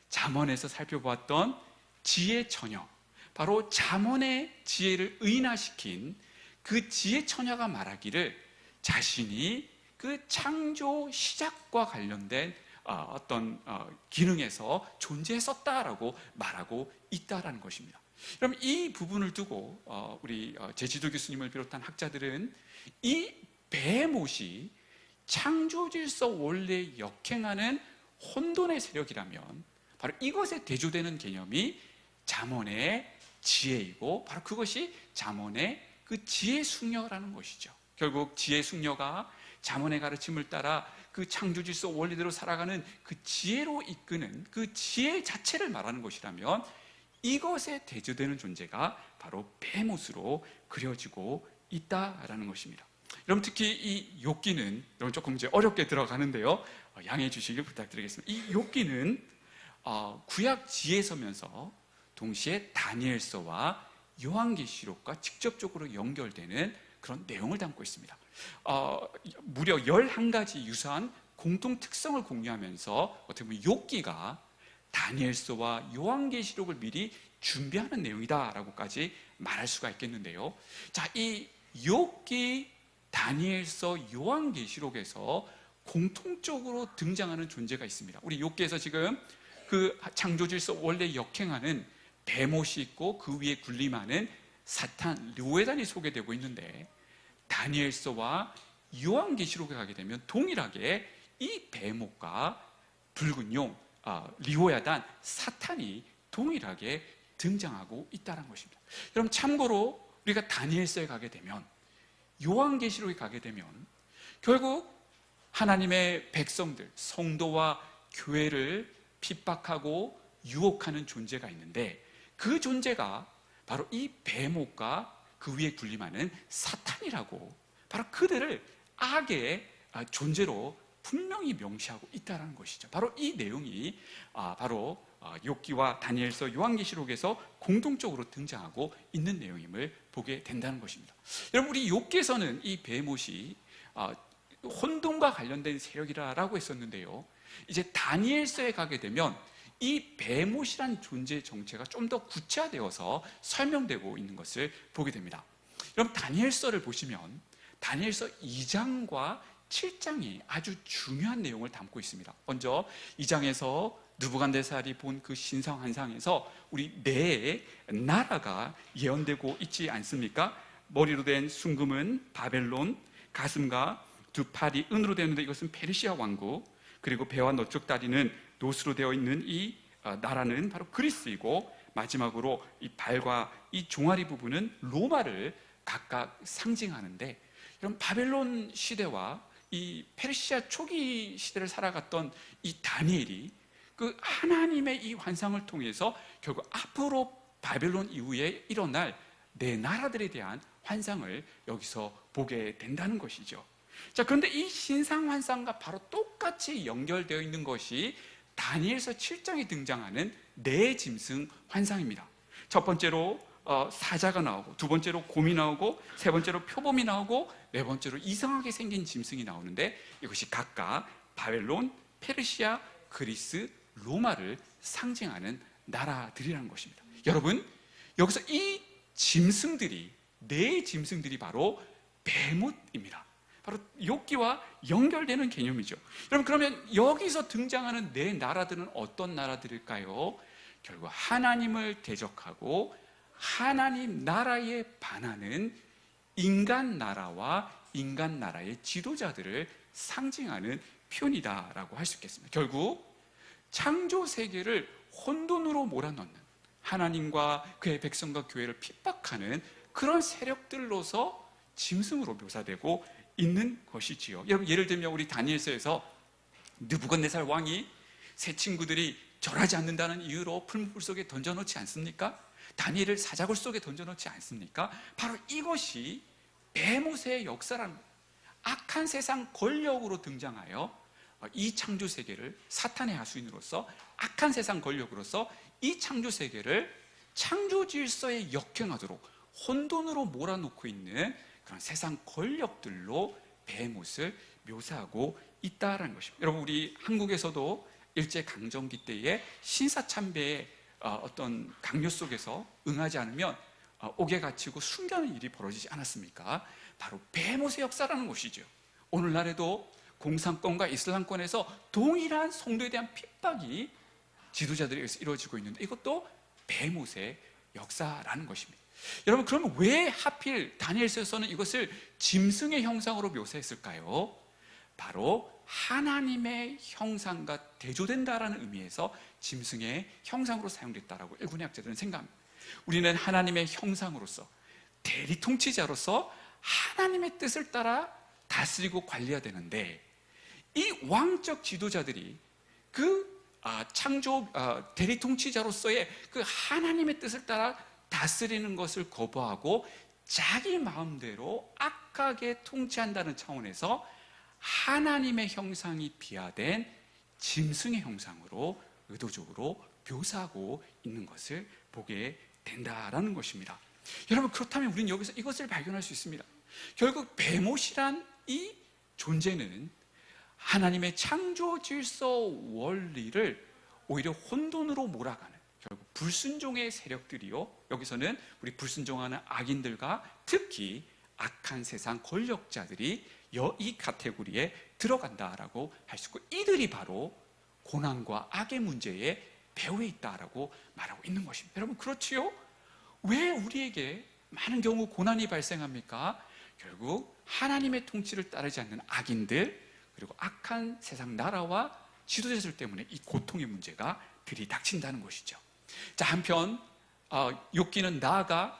잠언에서 살펴보았던 지혜 처녀, 바로 잠언의 지혜를 의인화시킨 그 지혜 처녀가 말하기를 자신이 그 창조 시작과 관련된 어떤 기능에서 존재했었다라고 말하고 있다라는 것입니다. 그럼 이 부분을 두고 우리 제지도 교수님을 비롯한 학자들은 이 베헤못이 창조 질서 원리에 역행하는 혼돈의 세력이라면 바로 이것에 대조되는 개념이 잠언의 지혜이고, 바로 그것이 잠언의 그 지혜 숙녀라는 것이죠. 결국 지혜 숙녀가 잠언의 가르침을 따라 그 창조 질서 원리대로 살아가는 그 지혜로 이끄는 그 지혜 자체를 말하는 것이라면 이것에 대조되는 존재가 바로 베헤못으로 그려지고 있다라는 것입니다. 여러분, 특히 이 욥기는, 여러분 조금 이제 어렵게 들어가는데요, 양해해 주시길 부탁드리겠습니다. 이 욥기는 구약 지혜서면서 동시에 다니엘서와 요한계시록과 직접적으로 연결되는 그런 내용을 담고 있습니다. 무려 11가지 유사한 공통 특성을 공유하면서 어떻게 보면 욥기가 다니엘서와 요한계시록을 미리 준비하는 내용이다라고까지 말할 수가 있겠는데요. 자, 이 욥기, 다니엘서, 요한계시록에서 공통적으로 등장하는 존재가 있습니다. 우리 욥기에서 지금 그 창조질서 원래 역행하는 베못이 있고 그 위에 군림하는 사탄, 르웨단이 소개되고 있는데, 다니엘서와 요한계시록에 가게 되면 동일하게 이 베못과 붉은 용, 리호야단, 사탄이 동일하게 등장하고 있다는 것입니다. 여러분, 참고로 우리가 다니엘서에 가게 되면, 요한계시록에 가게 되면 결국 하나님의 백성들, 성도와 교회를 핍박하고 유혹하는 존재가 있는데, 그 존재가 바로 이 베못과 그 위에 군림하는 사탄이라고, 바로 그들을 악의 존재로 분명히 명시하고 있다는 것이죠. 바로 이 내용이 바로 욥기와 다니엘서, 요한계시록에서 공통적으로 등장하고 있는 내용임을 보게 된다는 것입니다. 여러분, 우리 욥기에서는 이 베못이 혼돈과 관련된 세력이라고 했었는데요, 이제 다니엘서에 가게 되면 이 베못이란 존재의 정체가 좀 더 구체화되어서 설명되고 있는 것을 보게 됩니다. 여러분, 다니엘서를 보시면 다니엘서 2장과 7장이 아주 중요한 내용을 담고 있습니다. 먼저 2장에서 느부갓네살이 본 그 신성 환상에서 우리 네 나라가 예언되고 있지 않습니까? 머리로 된 순금은 바벨론, 가슴과 두 팔이 은으로 되는데 이것은 페르시아 왕국, 그리고 배와 너쪽 다리는 노수로 되어 있는 이 나라는 바로 그리스이고, 마지막으로 이 발과 이 종아리 부분은 로마를 각각 상징하는데, 이런 바벨론 시대와 이 페르시아 초기 시대를 살아갔던 이 다니엘이 그 하나님의 이 환상을 통해서 결국 앞으로 바벨론 이후에 일어날 네 나라들에 대한 환상을 여기서 보게 된다는 것이죠. 자, 그런데 이 신상 환상과 바로 똑같이 연결되어 있는 것이 다니엘서 7장에 등장하는 네 짐승 환상입니다. 첫 번째로 사자가 나오고, 두 번째로 곰이 나오고, 세 번째로 표범이 나오고, 네 번째로 이상하게 생긴 짐승이 나오는데, 이것이 각각 바벨론, 페르시아, 그리스, 로마를 상징하는 나라들이라는 것입니다. 여러분, 여기서 이 짐승들이, 네 짐승들이 바로 베못입니다. 바로 욥기와 연결되는 개념이죠. 여러분, 그러면 여기서 등장하는 네 나라들은 어떤 나라들일까요? 결국 하나님을 대적하고 하나님 나라에 반하는 인간 나라와 인간 나라의 지도자들을 상징하는 표현이다라고 할 수 있겠습니다. 결국 창조 세계를 혼돈으로 몰아넣는, 하나님과 그의 백성과 교회를 핍박하는 그런 세력들로서 짐승으로 묘사되고 있는 것이지요. 여러분, 예를 들면 우리 다니엘서에서 느부갓네살 왕이 새 친구들이 절하지 않는다는 이유로 풀무불 속에 던져놓지 않습니까? 다니엘을 사자굴 속에 던져놓지 않습니까? 바로 이것이 베못의 역사라는, 악한 세상 권력으로 등장하여 이 창조 세계를, 사탄의 하수인으로서 악한 세상 권력으로서 이 창조 세계를 창조 질서에 역행하도록 혼돈으로 몰아놓고 있는 그런 세상 권력들로 베못을 묘사하고 있다는 것입니다. 여러분, 우리 한국에서도 일제강점기 때에 신사참배의 어떤 강요 속에서 응하지 않으면 옥에 갇히고 숨겨는 일이 벌어지지 않았습니까? 바로 베모스의 역사라는 것이죠. 오늘날에도 공산권과 이슬람권에서 동일한 성도에 대한 핍박이 지도자들에 의해서 이루어지고 있는데, 이것도 베모스의 역사라는 것입니다. 여러분, 그러면 왜 하필 다니엘서에서는 이것을 짐승의 형상으로 묘사했을까요? 바로 하나님의 형상과 대조된다라는 의미에서 짐승의 형상으로 사용됐다라고 일본의 학자들은 생각합니다. 우리는 하나님의 형상으로서, 대리 통치자로서 하나님의 뜻을 따라 다스리고 관리해야 되는데, 이 왕적 지도자들이 그 창조 대리 통치자로서의 그 하나님의 뜻을 따라 다스리는 것을 거부하고 자기 마음대로 악하게 통치한다는 차원에서 하나님의 형상이 비하된 짐승의 형상으로 의도적으로 묘사하고 있는 것을 보게 된다라는 것입니다. 여러분, 그렇다면 우리는 여기서 이것을 발견할 수 있습니다. 결국 베모시란 이 존재는 하나님의 창조 질서 원리를 오히려 혼돈으로 몰아가는, 결국 불순종의 세력들이요, 여기서는 우리 불순종하는 악인들과 특히 악한 세상 권력자들이 이 카테고리에 들어간다라고 할 수 있고, 이들이 바로 고난과 악의 문제에 배후에 있다라고 말하고 있는 것입니다. 여러분, 그렇지요? 왜 우리에게 많은 경우 고난이 발생합니까? 결국 하나님의 통치를 따르지 않는 악인들, 그리고 악한 세상 나라와 지도자들 때문에 이 고통의 문제가 들이닥친다는 것이죠. 자, 한편 욥기는 나아가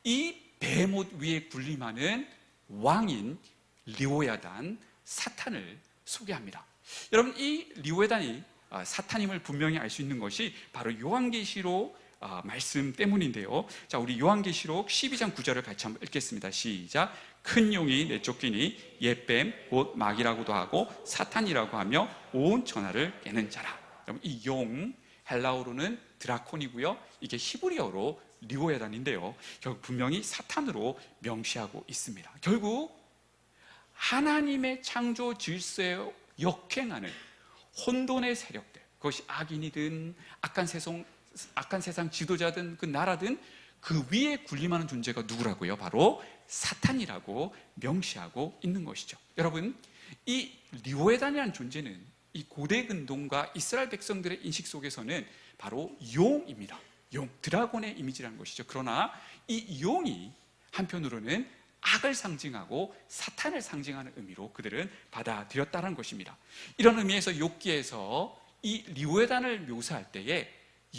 이 베못 위에 군림하는 왕인 리오야단, 사탄을 소개합니다. 여러분, 이 리오야단이 사탄임을 분명히 알 수 있는 것이 바로 요한계시록 말씀 때문인데요. 자, 우리 요한계시록 12장 9절을 같이 한번 읽겠습니다. 시작. 큰 용이 내쫓기니 옛뱀 곧 마귀라고도 하고 사탄이라고 하며 온 천하를 깨는 자라. 여러분, 이 용 헬라어로는 드라콘이고요, 이게 히브리어로 리오야단인데요, 결국 분명히 사탄으로 명시하고 있습니다. 결국 하나님의 창조 질서에 역행하는 혼돈의 세력들, 그것이 악인이든 악한 세상 지도자든 그 나라든 그 위에 군림하는 존재가 누구라고요? 바로 사탄이라고 명시하고 있는 것이죠. 여러분, 이 리오야단이라는 존재는 이 고대 근동과 이스라엘 백성들의 인식 속에서는 바로 용입니다. 용, 드라곤의 이미지라는 것이죠. 그러나 이 용이 한편으로는 악을 상징하고 사탄을 상징하는 의미로 그들은 받아들였다는 것입니다. 이런 의미에서 욥기에서 이 리오야단을 묘사할 때에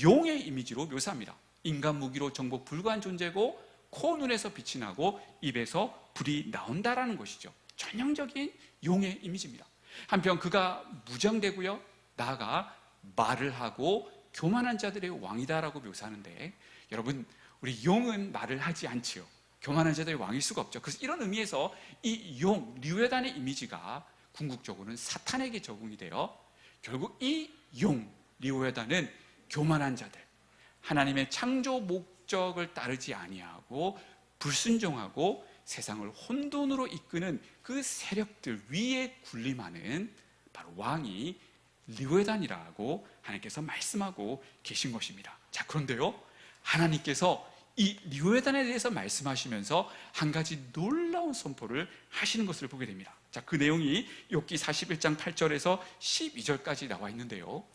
용의 이미지로 묘사합니다. 인간 무기로 정복 불가한 존재고 코 눈에서 빛이 나고 입에서 불이 나온다라는 것이죠. 전형적인 용의 이미지입니다. 한편 그가 무장되고요, 나아가 말을 하고 교만한 자들의 왕이다라고 묘사하는데, 여러분, 우리 용은 말을 하지 않지요. 교만한 자들의 왕일 수가 없죠. 그래서 이런 의미에서 이 용, 리오야단의 이미지가 궁극적으로는 사탄에게 적응이 되어 결국 이 용, 리오야단은 교만한 자들, 하나님의 창조 목적을 따르지 아니하고 불순종하고 세상을 혼돈으로 이끄는 그 세력들 위에 군림하는 바로 왕이 리오야단이라고 하나님께서 말씀하고 계신 것입니다. 자, 그런데요, 하나님께서 이 리오야단에 대해서 말씀하시면서 한 가지 놀라운 선포를 하시는 것을 보게 됩니다. 자, 그 내용이 욥기 41장 8절에서 12절까지 나와 있는데요,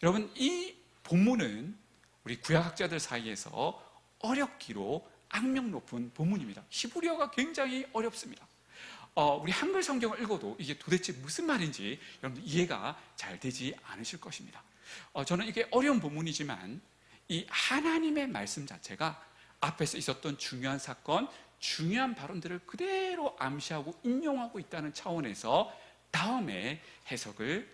여러분, 이 본문은 우리 구약학자들 사이에서 어렵기로 악명 높은 본문입니다. 히브리어가 굉장히 어렵습니다. 우리 한글 성경을 읽어도 이게 도대체 무슨 말인지 여러분 이해가 잘 되지 않으실 것입니다. 저는 이게 어려운 본문이지만 이 하나님의 말씀 자체가 앞에서 있었던 중요한 사건, 중요한 발언들을 그대로 암시하고 인용하고 있다는 차원에서 다음에 해석을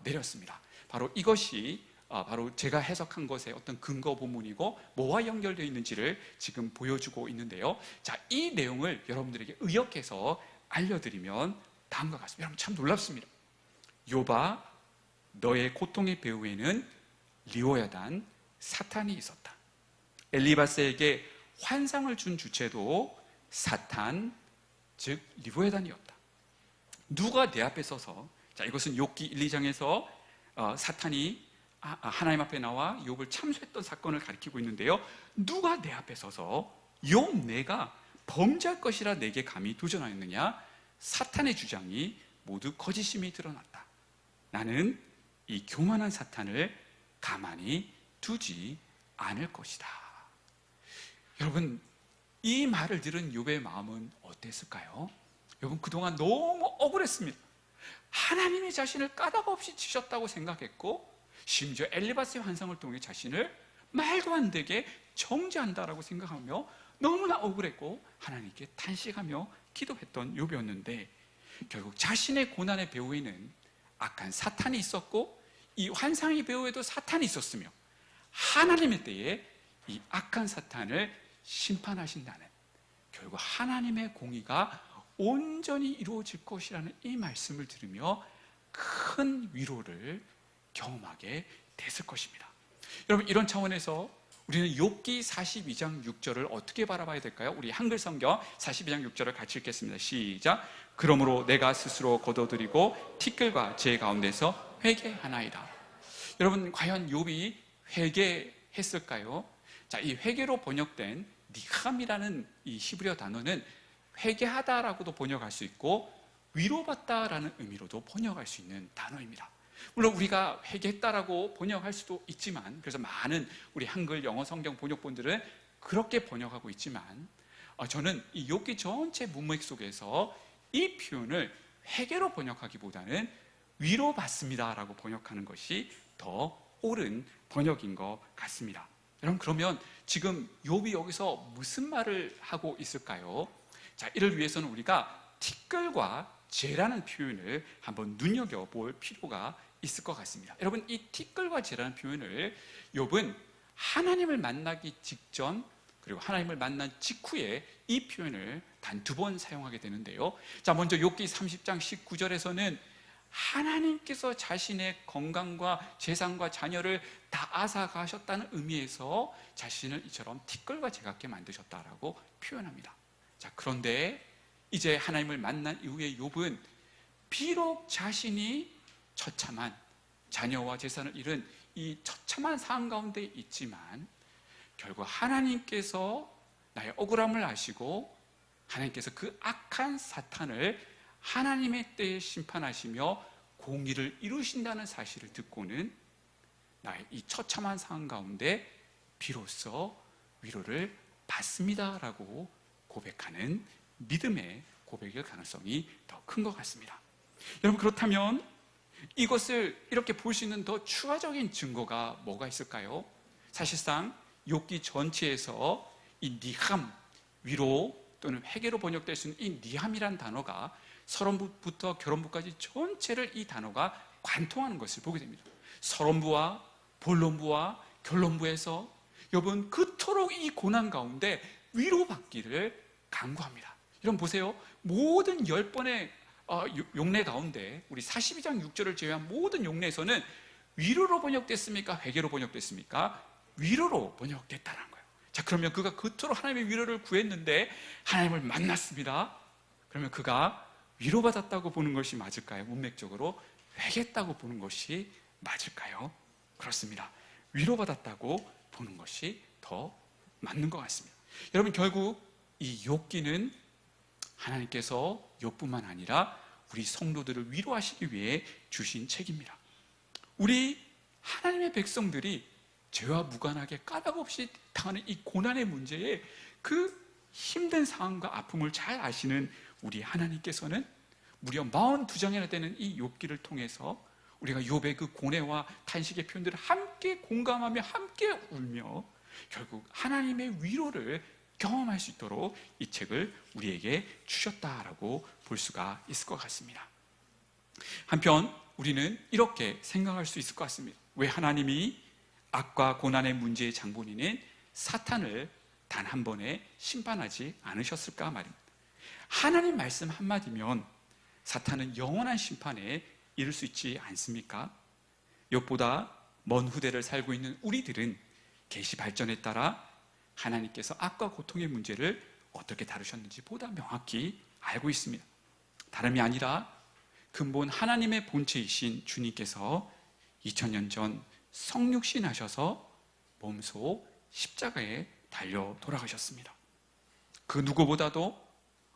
내렸습니다. 바로 이것이 바로 제가 해석한 것의 어떤 근거 본문이고 뭐와 연결되어 있는지를 지금 보여주고 있는데요. 자, 이 내용을 여러분들에게 의역해서 알려드리면 다음과 같습니다. 여러분, 참 놀랍습니다. 욥아, 너의 고통의 배후에는 리오야단, 사탄이 있었다. 엘리바스에게 환상을 준 주체도 사탄, 즉 리오야단이었다. 누가 내 앞에 서서, 자, 이것은 욥기 1, 2장에서 사탄이 하나님 앞에 나와 욥을 참소했던 사건을 가리키고 있는데요. 누가 내 앞에 서서 욥 내가 범죄할 것이라 내게 감히 도전하였느냐? 사탄의 주장이 모두 거짓임이 드러났다. 나는 이 교만한 사탄을 가만히 두지 않을 것이다. 여러분, 이 말을 들은 욥의 마음은 어땠을까요? 여러분, 그동안 너무 억울했습니다. 하나님이 자신을 까닭없이 치셨다고 생각했고, 심지어 엘리바스의 환상을 통해 자신을 말도 안 되게 정죄한다라고 생각하며 너무나 억울했고 하나님께 탄식하며 기도했던 욥이었는데, 결국 자신의 고난의 배후에는 악한 사탄이 있었고, 이 환상의 배후에도 사탄이 있었으며, 하나님의 때에 이 악한 사탄을 심판하신다는, 결국 하나님의 공의가 온전히 이루어질 것이라는 이 말씀을 들으며 큰 위로를 경험하게 됐을 것입니다. 여러분, 이런 차원에서 우리는 욥기 42장 6절을 어떻게 바라봐야 될까요? 우리 한글 성경 42장 6절을 같이 읽겠습니다. 시작. 그러므로 내가 스스로 거둬들이고 티끌과 제 가운데서 회개하나이다. 여러분, 과연 욥이 회개했을까요? 자, 이 회개로 번역된 니함이라는 이 히브리어 단어는 회개하다라고도 번역할 수 있고 위로받다라는 의미로도 번역할 수 있는 단어입니다. 물론 우리가 회개했다라고 번역할 수도 있지만, 그래서 많은 우리 한글 영어 성경 번역본들은 그렇게 번역하고 있지만, 저는 이 욥기 전체 문맥 속에서 이 표현을 회개로 번역하기보다는 위로받습니다라고 번역하는 것이 더 옳은 번역인 것 같습니다. 여러분, 그러면 지금 욥이 여기서 무슨 말을 하고 있을까요? 자, 이를 위해서는 우리가 티끌과 재라는 표현을 한번 눈여겨볼 필요가 있을 것 같습니다. 여러분, 이 티끌과 재라는 표현을 욥은 하나님을 만나기 직전 그리고 하나님을 만난 직후에 이 표현을 단 2번 사용하게 되는데요. 자, 먼저 욥기 30장 19절에서는 하나님께서 자신의 건강과 재산과 자녀를 다 앗아가셨다는 의미에서 자신을 이처럼 티끌과 재 같게 만드셨다라고 표현합니다. 자, 그런데 이제 하나님을 만난 이후에 욥은 비록 자신이 처참한 자녀와 재산을 잃은 이 처참한 상황 가운데 있지만, 결국 하나님께서 나의 억울함을 아시고 하나님께서 그 악한 사탄을 하나님의 때에 심판하시며 공의를 이루신다는 사실을 듣고는 나의 이 처참한 상황 가운데 비로소 위로를 받습니다라고 고백하는 믿음의 고백일 가능성이 더 큰 것 같습니다. 여러분, 그렇다면 이것을 이렇게 볼 수 있는 더 추가적인 증거가 뭐가 있을까요? 사실상 욥기 전체에서 이 니함, 위로 또는 회개로 번역될 수 있는 이 니함이라는 단어가 서론부부터 결론부까지 전체를 이 단어가 관통하는 것을 보게 됩니다. 서론부와 본론부와 결론부에서 욥은 그토록 이 고난 가운데 위로받기를 간구합니다. 여러분 보세요. 모든 10번의 용례 가운데 우리 42장 6절을 제외한 모든 용례에서는 위로로 번역됐습니까? 회개로 번역됐습니까? 위로로 번역됐다는 거예요. 자, 그러면 그가 그토록 하나님의 위로를 구했는데 하나님을 만났습니다. 그러면 그가 위로받았다고 보는 것이 맞을까요? 문맥적으로 회개했다고 보는 것이 맞을까요? 그렇습니다. 위로받았다고 보는 것이 더 맞는 것 같습니다. 여러분, 결국 이 욥기는 하나님께서 욥뿐만 아니라 우리 성도들을 위로하시기 위해 주신 책입니다. 우리 하나님의 백성들이 죄와 무관하게 까닭없이 당하는 이 고난의 문제에 그 힘든 상황과 아픔을 잘 아시는 우리 하나님께서는 무려 42장이나 되는 이 욥기를 통해서 우리가 욥의 그 고뇌와 탄식의 표현들을 함께 공감하며 함께 울며 결국 하나님의 위로를 경험할 수 있도록 이 책을 우리에게 주셨다라고 볼 수가 있을 것 같습니다. 한편 우리는 이렇게 생각할 수 있을 것 같습니다. 왜 하나님이 악과 고난의 문제의 장본인인 사탄을 단 한 번에 심판하지 않으셨을까 말입니다. 하나님 말씀 한마디면 사탄은 영원한 심판에 이를 수 있지 않습니까? 욥보다 먼 후대를 살고 있는 우리들은 계시 발전에 따라 하나님께서 악과 고통의 문제를 어떻게 다루셨는지 보다 명확히 알고 있습니다. 다름이 아니라 근본 하나님의 본체이신 주님께서 2000년 전 성육신하셔서 몸소 십자가에 달려 돌아가셨습니다. 그 누구보다도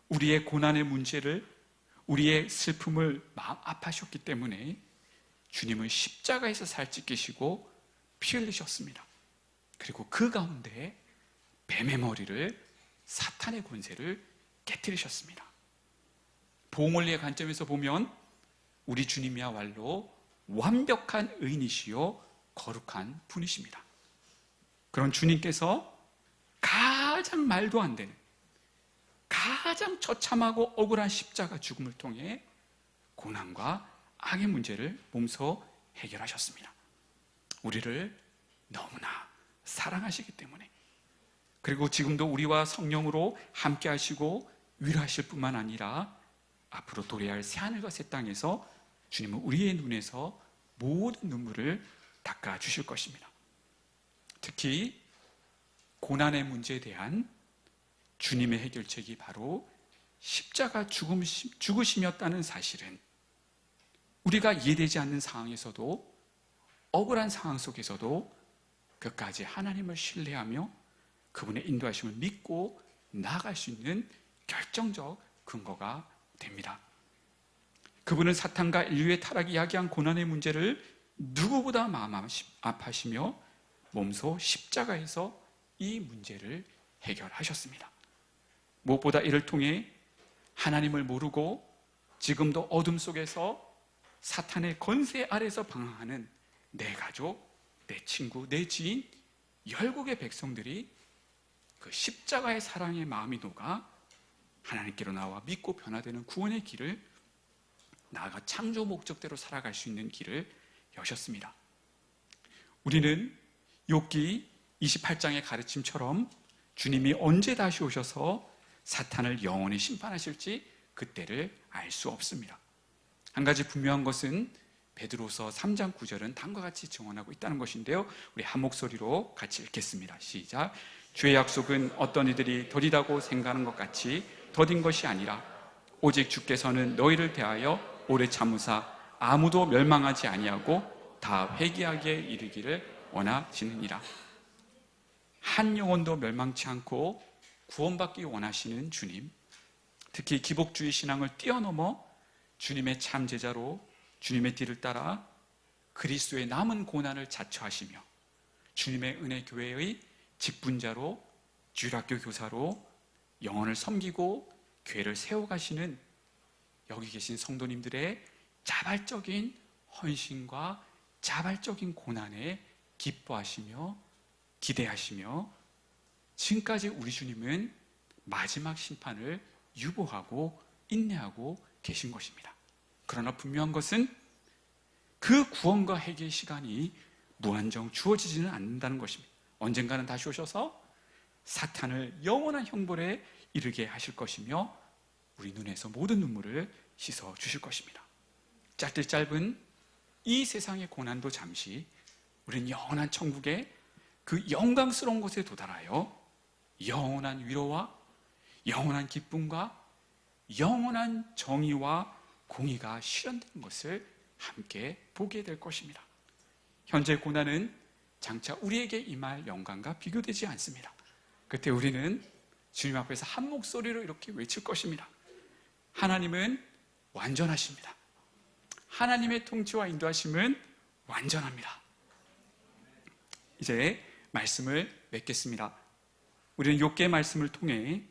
우리의 고난의 문제를, 우리의 슬픔을 마음 아파하셨기 때문에 주님은 십자가에서 살 찢기시고 피 흘리셨습니다. 그리고 그 가운데 뱀의 머리를, 사탄의 권세를 깨뜨리셨습니다. 보험원리의 관점에서 보면 우리 주님이야말로 완벽한 의인이시요 거룩한 분이십니다. 그런 주님께서 가장 말도 안 되는, 가장 처참하고 억울한 십자가 죽음을 통해 고난과 악의 문제를 몸소 해결하셨습니다. 우리를 너무나 사랑하시기 때문에, 그리고 지금도 우리와 성령으로 함께 하시고 위로하실 뿐만 아니라 앞으로 도래할 새하늘과 새 땅에서 주님은 우리의 눈에서 모든 눈물을 닦아주실 것입니다. 특히 고난의 문제에 대한 주님의 해결책이 바로 십자가 죽으심이었다는 사실은 우리가 이해되지 않는 상황에서도, 억울한 상황 속에서도 끝까지 하나님을 신뢰하며 그분의 인도하심을 믿고 나아갈 수 있는 결정적 근거가 됩니다. 그분은 사탄과 인류의 타락이 야기한 고난의 문제를 누구보다 마음 아파하시며 몸소 십자가에서 이 문제를 해결하셨습니다. 무엇보다 이를 통해 하나님을 모르고 지금도 어둠 속에서 사탄의 권세 아래서 방황하는 내 가족, 내 친구, 내 지인, 열국의 백성들이 그 십자가의 사랑의 마음이 녹아 하나님께로 나와 믿고 변화되는 구원의 길을, 나아가 창조 목적대로 살아갈 수 있는 길을 여셨습니다. 우리는 욥기 28장의 가르침처럼 주님이 언제 다시 오셔서 사탄을 영원히 심판하실지 그때를 알 수 없습니다. 한 가지 분명한 것은 베드로서 3장 9절은 다음과 같이 증언하고 있다는 것인데요, 우리 한 목소리로 같이 읽겠습니다. 시작. 주의 약속은 어떤 이들이 더디다고 생각하는 것 같이 더딘 것이 아니라 오직 주께서는 너희를 대하여 오래 참으사 아무도 멸망하지 아니하고 다 회개하기에 이르기를 원하시느니라. 한 영혼도 멸망치 않고 구원받기 원하시는 주님, 특히 기복주의 신앙을 뛰어넘어 주님의 참 제자로 주님의 뒤를 따라 그리스도의 남은 고난을 자처하시며 주님의 은혜 교회의 직분자로, 주일학교 교사로 영혼을 섬기고 교회를 세워가시는 여기 계신 성도님들의 자발적인 헌신과 자발적인 고난에 기뻐하시며 기대하시며 지금까지 우리 주님은 마지막 심판을 유보하고 인내하고 계신 것입니다. 그러나 분명한 것은 그 구원과 회개의 시간이 무한정 주어지지는 않는다는 것입니다. 언젠가는 다시 오셔서 사탄을 영원한 형벌에 이르게 하실 것이며 우리 눈에서 모든 눈물을 씻어 주실 것입니다. 짧은 이 세상의 고난도 잠시 우리는 영원한 천국의 그 영광스러운 곳에 도달하여 영원한 위로와 영원한 기쁨과 영원한 정의와 공의가 실현되는 것을 함께 보게 될 것입니다. 현재 고난은 장차 우리에게 임할 영광과 비교되지 않습니다. 그때 우리는 주님 앞에서 한 목소리로 이렇게 외칠 것입니다. 하나님은 완전하십니다. 하나님의 통치와 인도하심은 완전합니다. 이제 말씀을 맺겠습니다. 우리는 욥기의 말씀을 통해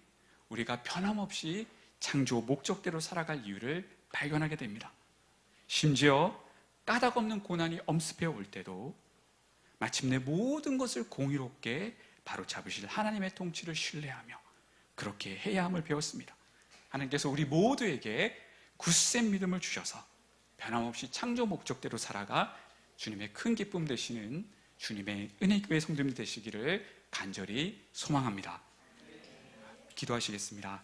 우리가 변함없이 창조 목적대로 살아갈 이유를 발견하게 됩니다. 심지어 까닭없는 고난이 엄습해 올 때도 마침내 모든 것을 공의롭게 바로잡으실 하나님의 통치를 신뢰하며 그렇게 해야 함을 배웠습니다. 하나님께서 우리 모두에게 굳센 믿음을 주셔서 변함없이 창조 목적대로 살아가 주님의 큰 기쁨 되시는 주님의 은혜교회 성도님 되시기를 간절히 소망합니다. 기도하시겠습니다.